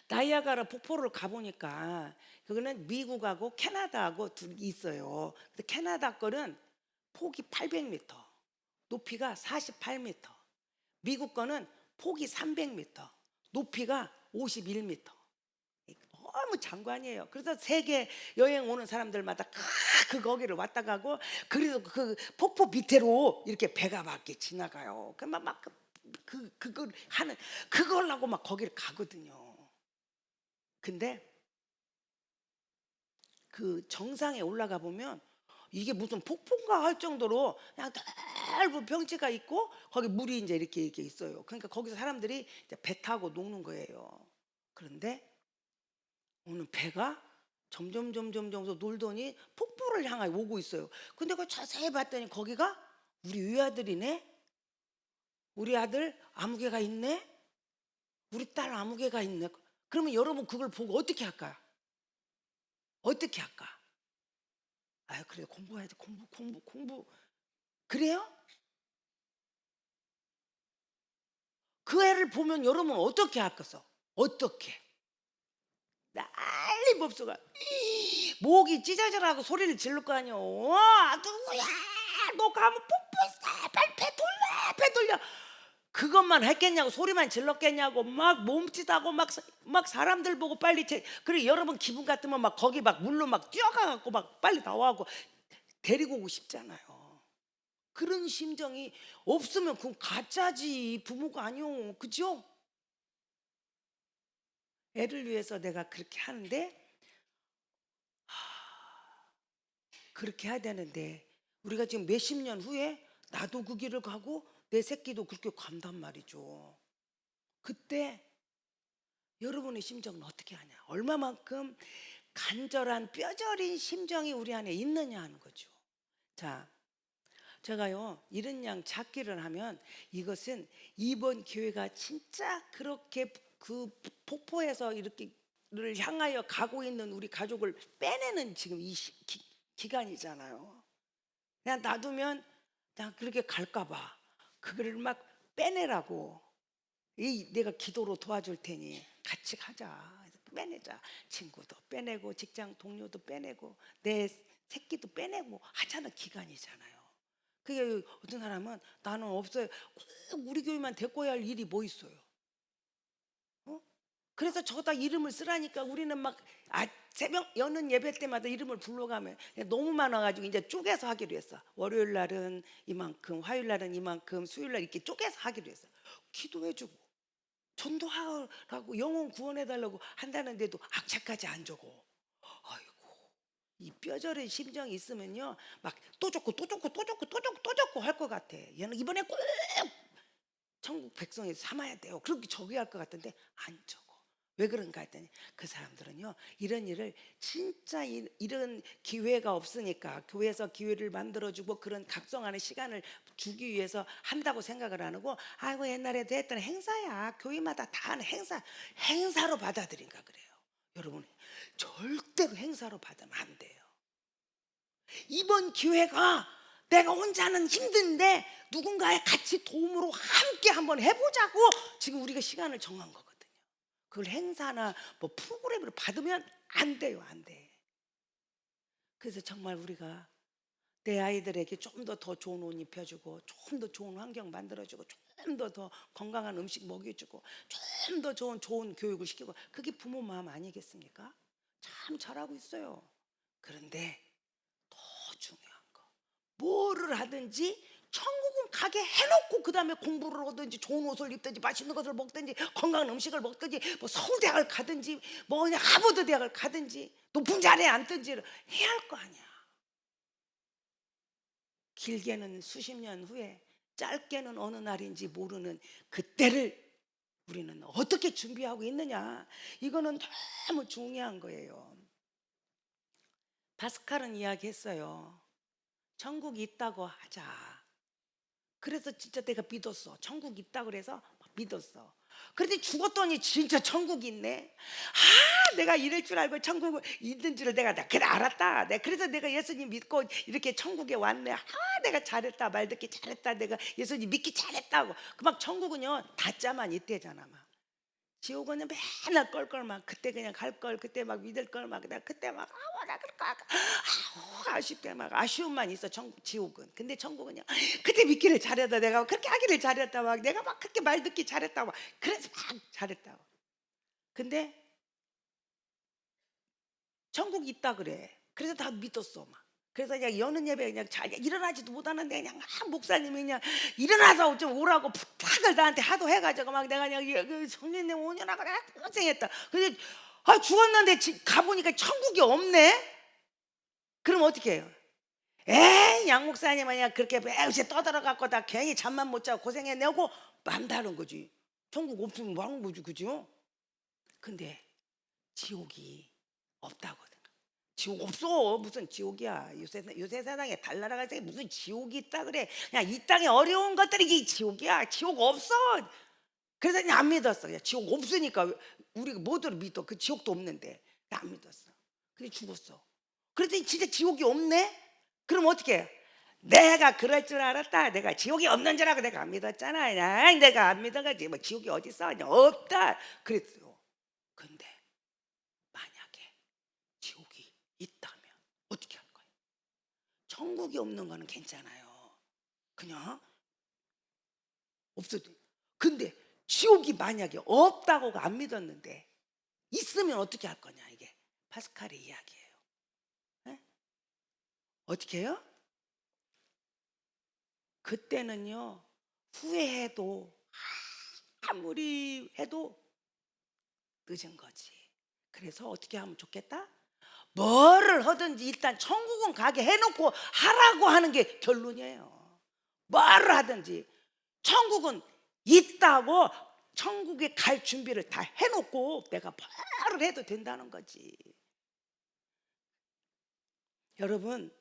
나이아가라 폭포를 가보니까 그거는 미국하고 캐나다하고 둘이 있어요. 근데 캐나다 거는 폭이 800m, 높이가 48m. 미국 거는 폭이 300m, 높이가 51m. 너무 장관이에요. 그래서 세계 여행 오는 사람들마다 거기를 왔다 가고, 그래서 그 폭포 밑으로 이렇게 배가 막 이렇게 지나가요. 그만 막 그걸 하는, 그걸 하고 막 거기를 가거든요. 근데 그 정상에 올라가 보면 이게 무슨 폭포인가 할 정도로 그냥 넓은 평지가 있고 거기 물이 이제 이렇게 있어요. 그러니까 거기서 사람들이 이제 배 타고 녹는 거예요. 그런데 어느 배가 점점 놀더니 폭포를 향해 오고 있어요. 근데 그 자세히 봤더니 거기가 우리 외아들이네. 우리 아들 아무개가 있네. 우리 딸 아무개가 있네. 그러면 여러분 그걸 보고 어떻게 할까요? 어떻게 할까? 아유 그래 공부해야지 공부 그래요? 그 애를 보면 여러분 어떻게 할겠어? 어떻게? 난리 법석아 목이 찢어져라고 소리를 지를 거 아니오. 누구야? 너 가면 뽀뽀했어. 빨리 배 돌려. 그것만 했겠냐고 소리만 질렀겠냐고 막 몸짓하고 막 사람들 보고 빨리 그리고 여러분 기분 같으면 막 거기 막 물로 막 뛰어가 갖고 막 빨리 나와고 데리고 오고 싶잖아요. 그런 심정이 없으면 그건 가짜지 부모가 아니오. 그죠? 애를 위해서 내가 그렇게 하는데 그렇게 해야 되는데 우리가 지금 몇십 년 후에 나도 그 길을 가고 내 새끼도 그렇게 간단 말이죠. 그때 여러분의 심정은 어떻게 하냐? 얼마만큼 간절한 뼈저린 심정이 우리 안에 있느냐 하는 거죠. 자, 제가요 이런 양 찾기를 하면 이것은 이번 교회가 진짜 그렇게 그 폭포에서 이렇게를 향하여 가고 있는 우리 가족을 빼내는 지금 이 기간이잖아요. 그냥 놔두면 그냥 그렇게 갈까봐 그거를 막 빼내라고 내가 기도로 도와줄 테니 같이 가자. 빼내자. 친구도 빼내고 직장 동료도 빼내고 내 새끼도 빼내고 하자는 기간이잖아요. 그게 어떤 사람은 나는 없어요. 꼭 우리 교회만 데리고 할 일이 뭐 있어요? 어? 그래서 저다 이름을 쓰라니까 우리는 막 새벽 여는 예배 때마다 이름을 불러가면 너무 많아가지고 이제 쪼개서 하기로 했어. 월요일 날은 이만큼, 화요일 날은 이만큼, 수요일 날 이렇게 쪼개서 하기로 했어. 기도해주고 전도하라고 영혼 구원해달라고 한다는데도 악착까지 안 적어. 아이고 이 뼈저린 심정이 있으면요 막 또 좋고 또 좋고 또 좋고 또 좋고 또 좋고 할 것 같아. 얘는 이번에 꼭 천국 백성이 삼아야 돼요. 그렇게 적어야 할 것 같은데 안 적어. 왜 그런가 했더니 그 사람들은요 이런 일을 진짜 이런 기회가 없으니까 교회에서 기회를 만들어주고 그런 각성하는 시간을 주기 위해서 한다고 생각을 안 하고 아이고 옛날에도 했던 행사야 교회마다 다 하는 행사로 받아들인가 그래요. 여러분 절대로 행사로 받으면 안 돼요. 이번 기회가 내가 혼자는 힘든데 누군가의 같이 도움으로 함께 한번 해보자고 지금 우리가 시간을 정한 거거든요. 그걸 행사나 뭐 프로그램으로 받으면 안 돼요, 안 돼. 그래서 정말 우리가 내 아이들에게 좀 더 좋은 옷 입혀주고 좀 더 좋은 환경 만들어주고 좀 더 건강한 음식 먹여주고 좀 더 좋은 교육을 시키고 그게 부모 마음 아니겠습니까? 참 잘하고 있어요. 그런데 더 중요한 거 뭐를 하든지 천국은 가게 해놓고 그 다음에 공부를 하든지 좋은 옷을 입든지 맛있는 것을 먹든지 건강한 음식을 먹든지 뭐 서울대학을 가든지 뭐 그냥 하버드 대학을 가든지 높은 자리에 앉든지 해야 할 거 아니야. 길게는 수십 년 후에 짧게는 어느 날인지 모르는 그때를 우리는 어떻게 준비하고 있느냐 이거는 너무 중요한 거예요. 파스칼은 이야기했어요. 천국이 있다고 하자. 그래서 진짜 내가 믿었어. 천국 있다 그래서 믿었어. 그런데 죽었더니 진짜 천국이 있네. 내가 이럴 줄 알고 천국을 있는 줄을 내가 그래 알았다. 그래서 내가 예수님 믿고 이렇게 천국에 왔네. 내가 잘했다. 말 듣기 잘했다. 내가 예수님 믿기 잘했다고. 그 막 천국은요 다짜만 있대잖아. 막 지옥은 맨날 껄껄 그때 그냥 갈 걸 그때 막 믿을 걸 막 그때 막 나 그럴까 아쉽게 막 아쉬움만 있어 지옥은. 근데 천국은요 그때 믿기를 잘했다 내가 그렇게 하기를 잘했다 막 내가 막 그렇게 말 듣기 잘했다고 그래서 막 잘했다고. 근데 천국 있다 그래. 그래서 다 믿었어 막. 그래서 그냥 여는 예배 그냥 일어나지도 못하는데 그냥 목사님이 그냥 일어나서 좀 오라고 부탁을 나한테 하도 해가지고 막 내가 그냥 성령님 오냐고 내가 고생했다. 근데 죽었는데 가보니까 천국이 없네. 그럼 어떻게 해요? 에이 양 목사님 그냥 그렇게 매우새 떠들어갖고 다 괜히 잠만 못 자고 고생해내고 만다는 거지. 천국 없으면 뭐하는 거지 그죠? 근데 지옥이 없다거든. 지옥 없어. 무슨 지옥이야. 요새 세상에 달나라가 무슨 지옥이 있다 그래. 그냥 이 땅에 어려운 것들이 이 지옥이야. 지옥 없어. 그래서 그냥 안 믿었어. 야, 지옥 없으니까 우리가 뭐들 믿어? 그 지옥도 없는데 안 믿었어. 근데 죽었어. 그랬더니 진짜 지옥이 없네? 그럼 어떻게 해? 내가 그럴 줄 알았다. 내가 지옥이 없는 줄 알고 내가 안 믿었잖아. 그냥 내가 안 믿어가지고 뭐 지옥이 어디 있어? 그냥 없다. 그랬어요. 근데 만약에 지옥이 있다면 어떻게 할 거예요? 천국이 없는 거는 괜찮아요. 그냥 없어도. 근데 지옥이 만약에 없다고 안 믿었는데 있으면 어떻게 할 거냐, 이게 파스칼의 이야기예요. 예? 어떻게 해요? 그때는요, 후회해도 아무리 해도 늦은 거지. 그래서 어떻게 하면 좋겠다? 뭐를 하든지 일단 천국은 가게 해놓고 하라고 하는 게 결론이에요. 뭐를 하든지 천국은 있다고, 천국에 갈 준비를 다 해놓고 내가 뭐를 해도 된다는 거지. 여러분,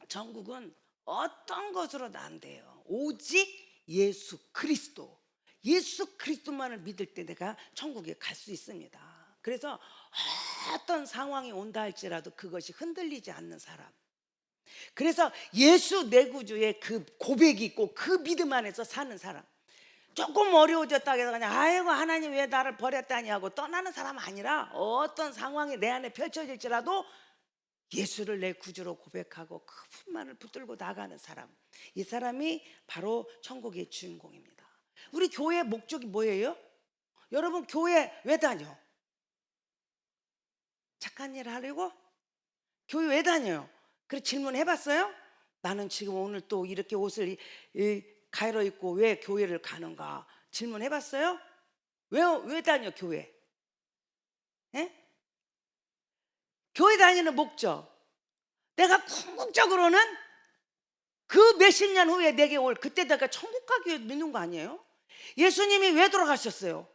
천국은 어떤 것으로도 안 돼요. 오직 예수 그리스도, 예수 그리스도만을 믿을 때 내가 천국에 갈 수 있습니다. 그래서 어떤 상황이 온다 할지라도 그것이 흔들리지 않는 사람, 그래서 예수 내 구주의 그 고백이 있고 그 믿음 안에서 사는 사람, 조금 어려워졌다고 해서 그냥 아이고 하나님 왜 나를 버렸다니 하고 떠나는 사람 아니라, 어떤 상황이 내 안에 펼쳐질지라도 예수를 내 구주로 고백하고 그 품만을 붙들고 나가는 사람, 이 사람이 바로 천국의 주인공입니다. 우리 교회 목적이 뭐예요? 여러분, 교회 왜 다녀? 착한 일 하려고? 교회 왜 다녀요? 그래 질문해 봤어요? 나는 지금 오늘 또 이렇게 옷을 갈아입고 왜 교회를 가는가 질문해 봤어요? 왜 다녀 교회? 예? 교회 다니는 목적, 내가 궁극적으로는 그 몇십 년 후에 내게 올 그때 내가 천국 가기 위해 믿는 거 아니에요? 예수님이 왜 돌아가셨어요?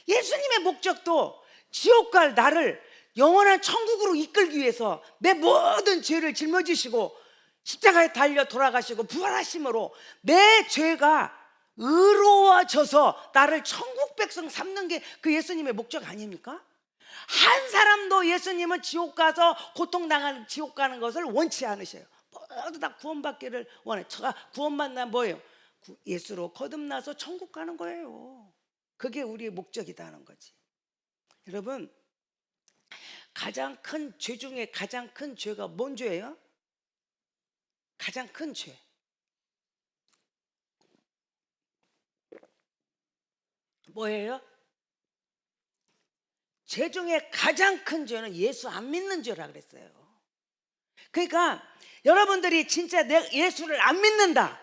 예수님의 목적도 지옥 갈 나를 영원한 천국으로 이끌기 위해서 내 모든 죄를 짊어지시고 십자가에 달려 돌아가시고 부활하심으로 내 죄가 의로워져서 나를 천국 백성 삼는 게 그 예수님의 목적 아닙니까? 한 사람도 예수님은 지옥 가서 고통당하는, 지옥 가는 것을 원치 않으셔요. 모두 다 구원받기를 원해. 제가 구원받나 뭐예요? 예수로 거듭나서 천국 가는 거예요. 그게 우리의 목적이다는 거지. 여러분, 가장 큰 죄 중에 가장 큰 죄가 뭔 죄예요? 가장 큰 죄. 뭐예요? 죄 중에 가장 큰 죄는 예수 안 믿는 죄라 그랬어요. 그러니까 여러분들이 진짜 내 예수를 안 믿는다,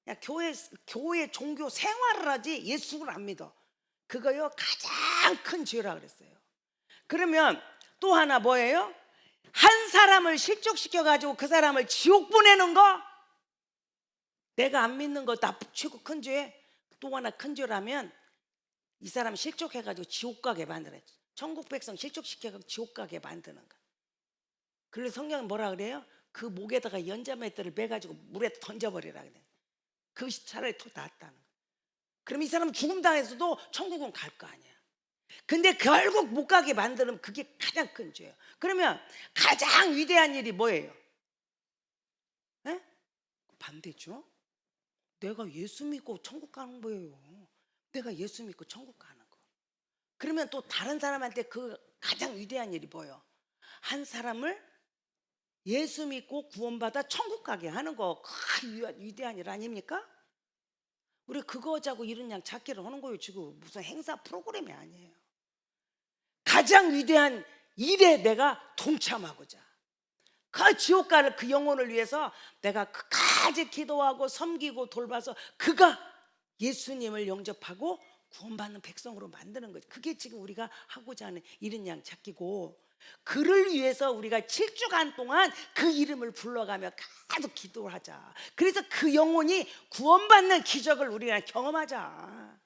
야, 교회 종교 생활을 하지 예수를 안 믿어, 그거요 가장 큰 죄라 그랬어요. 그러면 또 하나 뭐예요? 한 사람을 실족시켜 가지고 그 사람을 지옥 보내는 거, 내가 안 믿는 거 다 최고 큰 죄. 또 하나 큰 죄라면 이 사람 실족해 가지고 지옥 가게 만들어, 천국 백성 실족시켜 가지고 지옥 가게 만드는 거. 그래서 성경은 뭐라 그래요? 그 목에다가 연자맷돌을 매가지고 물에 던져버리라 그래. 그것이 차라리 더 낫다는 거야. 그럼 이 사람은 죽음 당해서도 천국은 갈 거 아니야. 근데 결국 못 가게 만드는 그게 가장 큰 죄예요. 그러면 가장 위대한 일이 뭐예요? 에? 반대죠. 내가 예수 믿고 천국 가는 거예요. 내가 예수 믿고 천국 가는 거. 그러면 또 다른 사람한테 그 가장 위대한 일이 뭐예요? 한 사람을 예수 믿고 구원받아 천국 가게 하는 거, 큰 위대한 일 아닙니까? 우리 그거 자고 이런 양 찾기를 하는 거예요. 지금 무슨 행사 프로그램이 아니에요. 가장 위대한 일에 내가 동참하고자, 그 지옥 가를 그 영혼을 위해서 내가 끝까지 기도하고 섬기고 돌봐서 그가 예수님을 영접하고 구원받는 백성으로 만드는 거죠. 그게 지금 우리가 하고자 하는 이른 양 찾기고, 그를 위해서 우리가 7주간 동안 그 이름을 불러가며 계속 기도를 하자. 그래서 그 영혼이 구원받는 기적을 우리가 경험하자.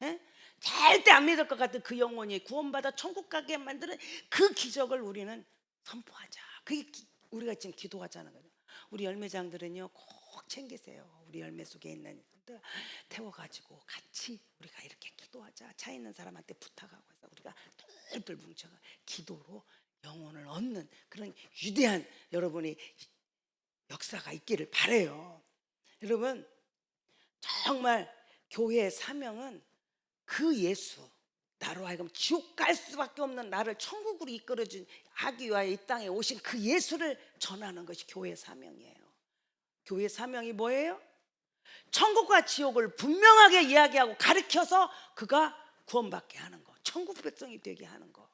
예? 절대 안 믿을 것 같은 그 영혼이 구원받아 천국 가게 만드는 그 기적을 우리는 선포하자. 그게 우리가 지금 기도하자는 거죠. 우리 열매장들은요 꼭 챙기세요. 우리 열매 속에 있는 태워가지고 같이 우리가 이렇게 기도하자. 차 있는 사람한테 부탁하고 해서 우리가 똘똘 뭉쳐 기도로 영혼을 얻는 그런 위대한 여러분이 역사가 있기를 바라요. 여러분, 정말 교회의 사명은 그 예수, 나로 하여금 지옥 갈 수밖에 없는 나를 천국으로 이끌어준 아기와 이 땅에 오신 그 예수를 전하는 것이 교회의 사명이에요. 교회의 사명이 뭐예요? 천국과 지옥을 분명하게 이야기하고 가르쳐서 그가 구원받게 하는 거, 천국 백성이 되게 하는 거.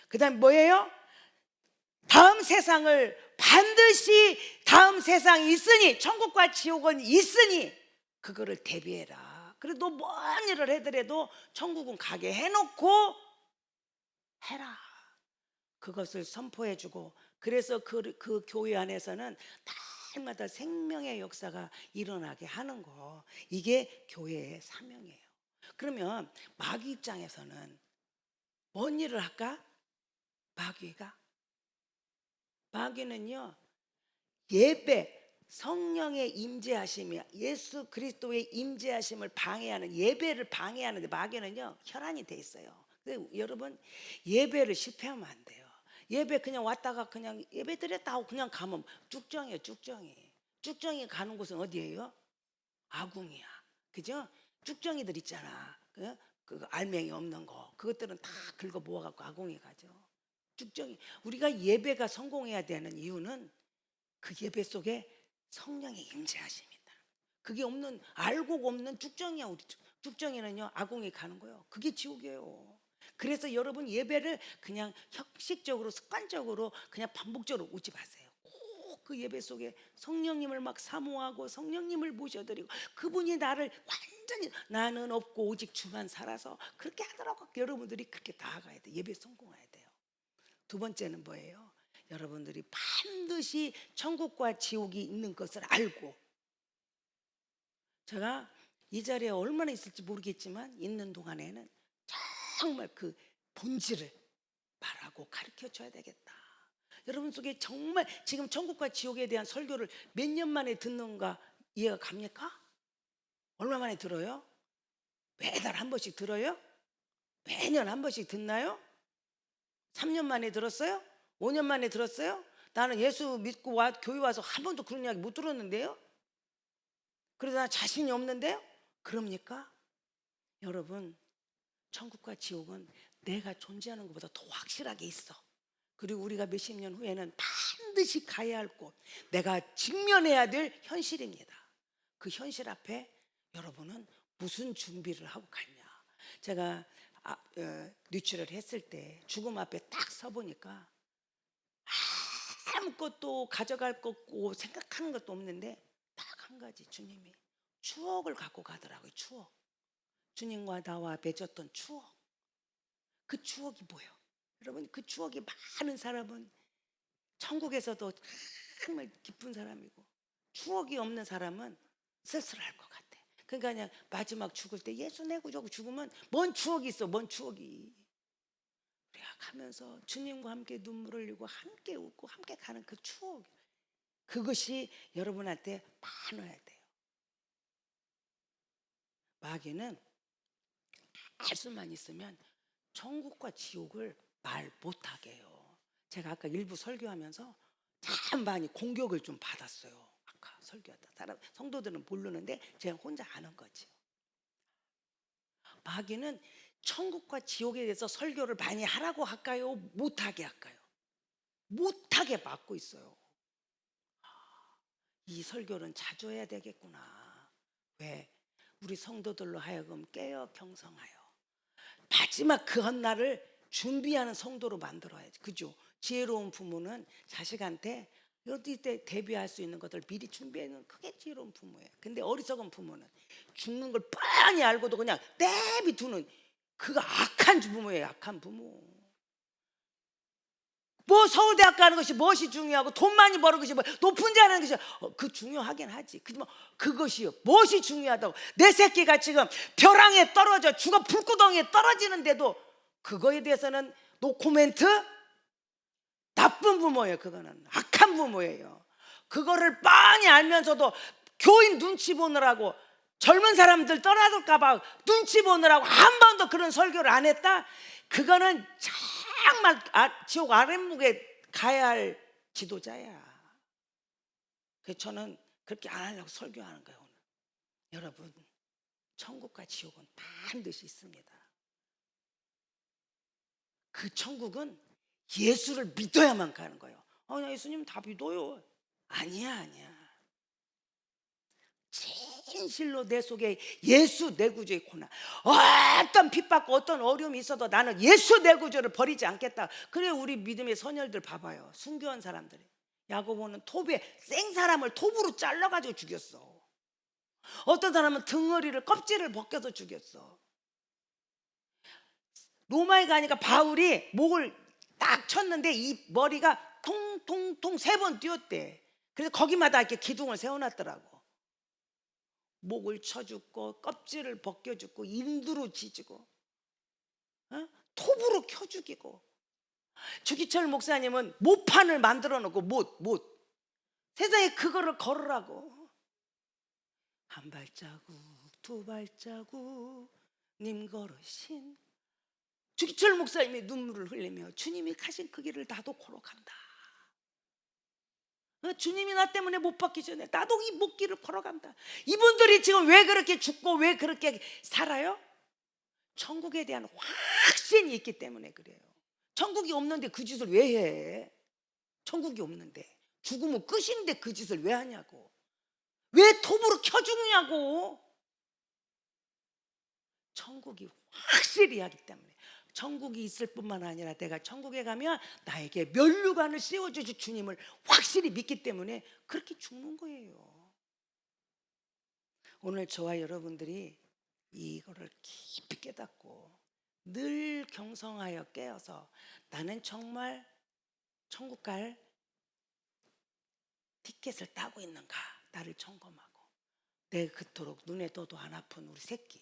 그 다음 뭐예요? 다음 세상을 반드시, 다음 세상이 있으니, 천국과 지옥은 있으니 그거를 대비해라. 그래 너 뭔 일을 해더라도 천국은 가게 해놓고 해라. 그것을 선포해주고, 그래서 그 교회 안에서는 날마다 생명의 역사가 일어나게 하는 거, 이게 교회의 사명이에요. 그러면 마귀 입장에서는 뭔 일을 할까? 마귀는요, 예배, 성령의 임재하심이, 예수 그리스도의 임재하심을 방해하는, 예배를 방해하는데 마귀는요 혈안이 돼 있어요. 근데 여러분, 예배를 실패하면 안 돼요. 예배 그냥 왔다가 그냥 예배 드렸다 하고 그냥 가면 쭉정이에요. 쭉정이 가는 곳은 어디예요? 아궁이야. 그죠? 쭉정이들 있잖아. 그 알맹이 없는 거, 그것들은 다 긁어 모아갖고 아궁이 가죠. 쭉정이. 우리가 예배가 성공해야 되는 이유는 그 예배 속에 성령의 임재하십니다. 그게 없는, 알고 없는 쭉정이야. 우리 쭉정이는요 아궁이 가는 거예요. 그게 지옥이에요. 그래서 여러분, 예배를 그냥 형식적으로 습관적으로 그냥 반복적으로 오지 마세요. 꼭 그 예배 속에 성령님을 막 사모하고 성령님을 모셔드리고, 그분이 나를 완전히, 나는 없고 오직 주만 살아서, 그렇게 하더라고. 여러분들이 그렇게 나아가야 돼. 예배 성공해야 돼요. 두 번째는 뭐예요? 여러분들이 반드시 천국과 지옥이 있는 것을 알고, 제가 이 자리에 얼마나 있을지 모르겠지만 있는 동안에는 정말 그 본질을 말하고 가르쳐 줘야 되겠다. 여러분 속에 정말 지금 천국과 지옥에 대한 설교를 몇 년 만에 듣는가 이해가 갑니까? 얼마 만에 들어요? 매달 한 번씩 들어요? 매년 한 번씩 듣나요? 3년 만에 들었어요? 5년 만에 들었어요? 나는 예수 믿고 교회 와서 한 번도 그런 이야기 못 들었는데요? 그래서 나 자신이 없는데요? 그럽니까? 여러분, 천국과 지옥은 내가 존재하는 것보다 더 확실하게 있어. 그리고 우리가 몇십 년 후에는 반드시 가야 할 곳, 내가 직면해야 될 현실입니다. 그 현실 앞에 여러분은 무슨 준비를 하고 갔냐? 제가 뉴치를 했을 때 죽음 앞에 딱 서보니까 아무것도 가져갈 것 없고 생각하는 것도 없는데 딱 한 가지, 주님이 추억을 갖고 가더라고요. 추억. 주님과 나와 맺었던 추억. 그 추억이 뭐예요? 여러분, 그 추억이 많은 사람은 천국에서도 정말 기쁜 사람이고, 추억이 없는 사람은 쓸쓸할 것 같아. 그러니까 그냥 마지막 죽을 때 예수 내 구주고 죽으면 뭔 추억이 있어? 뭔 추억이? 우리가 가면서 주님과 함께 눈물 흘리고 함께 웃고 함께 가는 그 추억, 그것이 여러분한테 많아야 돼요. 마귀는 할 수만 있으면 천국과 지옥을 말 못하게 해요. 제가 아까 일부 설교하면서 참 많이 공격을 좀 받았어요. 아까 설교하다 사람, 성도들은 모르는데 제가 혼자 아는 거지. 마귀는 천국과 지옥에 대해서 설교를 많이 하라고 할까요? 못하게 할까요? 못하게 막고 있어요. 이 설교는 자주 해야 되겠구나. 왜? 우리 성도들로 하여금 깨어 경성하여 마지막 그 헛날을 준비하는 성도로 만들어야지. 그죠? 지혜로운 부모는 자식한테 이때 대비할 수 있는 것들 미리 준비하는, 그게 지혜로운 부모예요. 근데 어리석은 부모는 죽는 걸 뻔히 알고도 그냥 내비두는, 그거 악한 부모예요. 악한 부모. 뭐 서울대학 가는 것이 무엇이 중요하고 돈 많이 버는 것이 뭐 높은 데 하는 것이 그 중요하긴 하지. 그것이요 무엇이 중요하다고? 내 새끼가 지금 벼랑에 떨어져 죽어 불구덩이에 떨어지는데도 그거에 대해서는 노 코멘트? 나쁜 부모예요. 그거는 악한 부모예요. 그거를 뻔히 알면서도 교인 눈치 보느라고 젊은 사람들 떠나들까 봐 눈치 보느라고 한 번도 그런 설교를 안 했다? 그거는 정말 지옥 아랫목에 가야 할 지도자야. 그래서 저는 그렇게 안 하려고 설교하는 거예요. 오늘. 여러분, 천국과 지옥은 반드시 있습니다. 그 천국은 예수를 믿어야만 가는 거예요. 나 예수님 다 믿어요. 아니야. 진실로 내 속에 예수 내 구주의 고난, 어떤 핍박과 어떤 어려움이 있어도 나는 예수 내 구주를 버리지 않겠다. 그래 우리 믿음의 선열들 봐봐요. 순교한 사람들이. 야고보는 톱에 생 사람을 톱으로 잘라가지고 죽였어. 어떤 사람은 등허리를 껍질을 벗겨서 죽였어. 로마에 가니까 바울이 목을 딱 쳤는데 이 머리가 통통통 3번 뛰었대. 그래서 거기마다 이렇게 기둥을 세워놨더라고. 목을 쳐 죽고 껍질을 벗겨 죽고 인두로 지지고 톱으로 켜 죽이고. 주기철 목사님은 못판을 만들어 놓고 못 세상에 그거를 걸으라고. 한 발자국 두 발자국 님 걸으신 주기철 목사님이 눈물을 흘리며 주님이 가신 그 길을 나도 걸어간다. 주님이 나 때문에 못 받기 전에 나도 이 목길을 걸어간다. 이분들이 지금 왜 그렇게 죽고 왜 그렇게 살아요? 천국에 대한 확신이 있기 때문에 그래요. 천국이 없는데 그 짓을 왜 해? 천국이 없는데, 죽으면 끝인데 그 짓을 왜 하냐고. 왜 톱으로 켜 죽냐고. 천국이 확실히 하기 때문에. 천국이 있을 뿐만 아니라 내가 천국에 가면 나에게 면류관을 씌워주실 주님을 확실히 믿기 때문에 그렇게 죽는 거예요. 오늘 저와 여러분들이 이거를 깊이 깨닫고 늘 경성하여 깨어서 나는 정말 천국 갈 티켓을 따고 있는가, 나를 점검하고. 내 그토록 눈에 떠도 안 아픈 우리 새끼,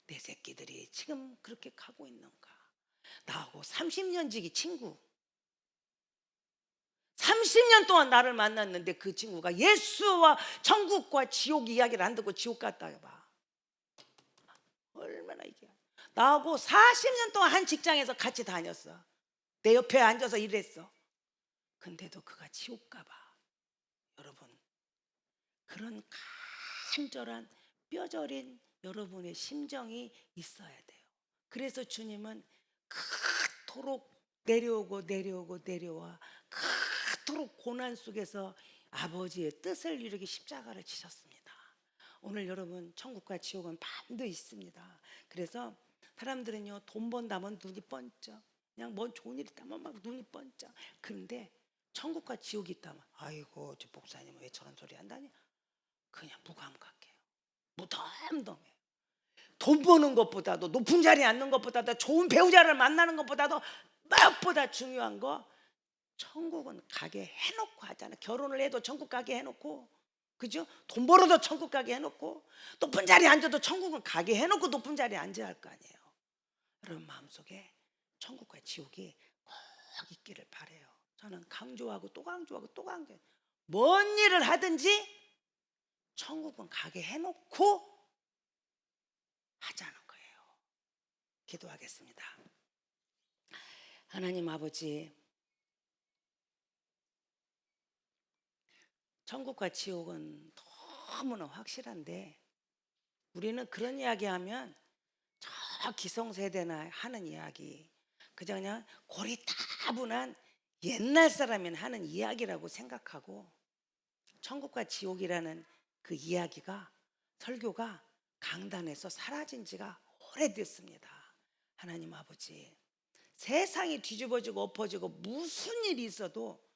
내 새끼들이 지금 그렇게 가고 있는가. 나하고 30년 지기 친구, 30년 동안 나를 만났는데 그 친구가 예수와 천국과 지옥 이야기를 안 듣고 지옥 갔다 봐. 얼마나 이게. 나하고 40년 동안 한 직장에서 같이 다녔어. 내 옆에 앉아서 일했어. 근데도 그가 지옥 가봐. 여러분, 그런 간절한 뼈저린 여러분의 심정이 있어야 돼요. 그래서 주님은 그토록 내려와 그토록 고난 속에서 아버지의 뜻을 이루기 십자가를 지셨습니다. 오늘 여러분, 천국과 지옥은 반드시 있습니다. 그래서 사람들은요, 돈 번다면 눈이 번쩍, 그냥 뭔 좋은 일 있다면 막 눈이 번쩍. 그런데 천국과 지옥이 있다면, 아이고 저 목사님은 왜 저런 소리 한다니, 그냥 무감각해요. 무덤덤해요. 돈 버는 것보다도, 높은 자리에 앉는 것보다도, 좋은 배우자를 만나는 것보다도 무엇보다 중요한 거, 천국은 가게 해놓고 하잖아. 결혼을 해도 천국 가게 해놓고, 그죠? 돈 벌어도 천국 가게 해놓고, 높은 자리에 앉아도 천국은 가게 해놓고 높은 자리에 앉아야 할 거 아니에요. 여러분 마음속에 천국과 지옥이 꼭 있기를 바라요. 저는 강조하고 또 강조하고 또 강조. 뭔 일을 하든지 천국은 가게 해놓고 하자는 거예요. 기도하겠습니다. 하나님 아버지, 천국과 지옥은 너무나 확실한데 우리는 그런 이야기하면 저 기성세대나 하는 이야기, 그냥 고리타분한 옛날 사람이 하는 이야기라고 생각하고, 천국과 지옥이라는 그 이야기가, 설교가 강단에서 사라진 지가 오래됐습니다. 하나님 아버지, 세상이 뒤집어지고 엎어지고 무슨 일이 있어도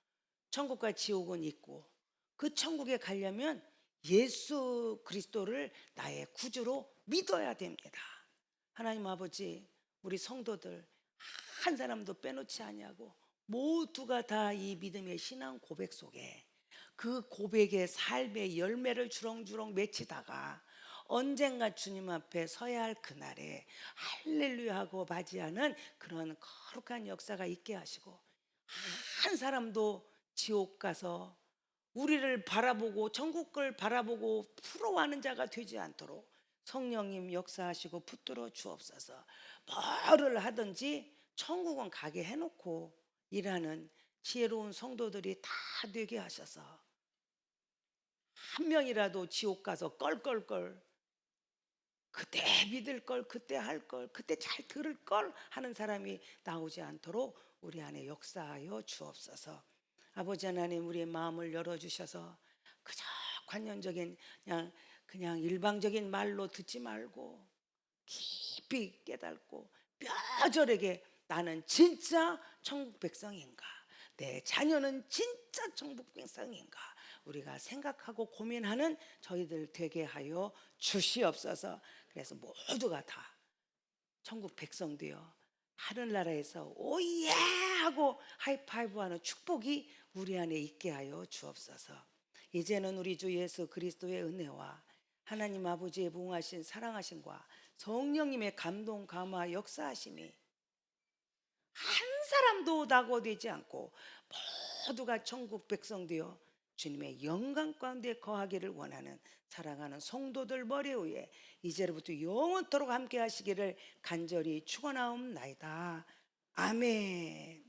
천국과 지옥은 있고, 그 천국에 가려면 예수 그리스도를 나의 구주로 믿어야 됩니다. 하나님 아버지, 우리 성도들 한 사람도 빼놓지 아니하고 모두가 다 이 믿음의 신앙 고백 속에 그 고백의 삶의 열매를 주렁주렁 맺히다가 언젠가 주님 앞에 서야 할 그날에 할렐루야 하고 맞이하는 그런 거룩한 역사가 있게 하시고, 한 사람도 지옥 가서 우리를 바라보고 천국을 바라보고 풀어가는 자가 되지 않도록 성령님 역사하시고 붙들어 주옵소서. 뭐를 하든지 천국은 가게 해놓고 일하는 지혜로운 성도들이 다 되게 하셔서 한 명이라도 지옥 가서 껄껄껄 그때 믿을 걸, 그때 할 걸, 그때 잘 들을 걸 하는 사람이 나오지 않도록 우리 안에 역사하여 주옵소서. 아버지 하나님, 우리의 마음을 열어주셔서 그저 관념적인 그냥 일방적인 말로 듣지 말고 깊이 깨닫고 뼈저리게 나는 진짜 천국 백성인가, 내 자녀는 진짜 천국 백성인가, 우리가 생각하고 고민하는 저희들 되게 하여 주시옵소서. 그래서 모두가 다 천국 백성 되어 하늘나라에서 오예 하고 하이파이브하는 축복이 우리 안에 있게 하여 주옵소서. 이제는 우리 주 예수 그리스도의 은혜와 하나님 아버지의 무궁하신 사랑하심과 성령님의 감동 감화 역사하심이 한 사람도 낙오되지 않고 모두가 천국 백성 되어 주님의 영광 가운데 거하기를 원하는 사랑하는 성도들 머리 위에 이제로부터 영원토록 함께 하시기를 간절히 축원하옵나이다. 아멘.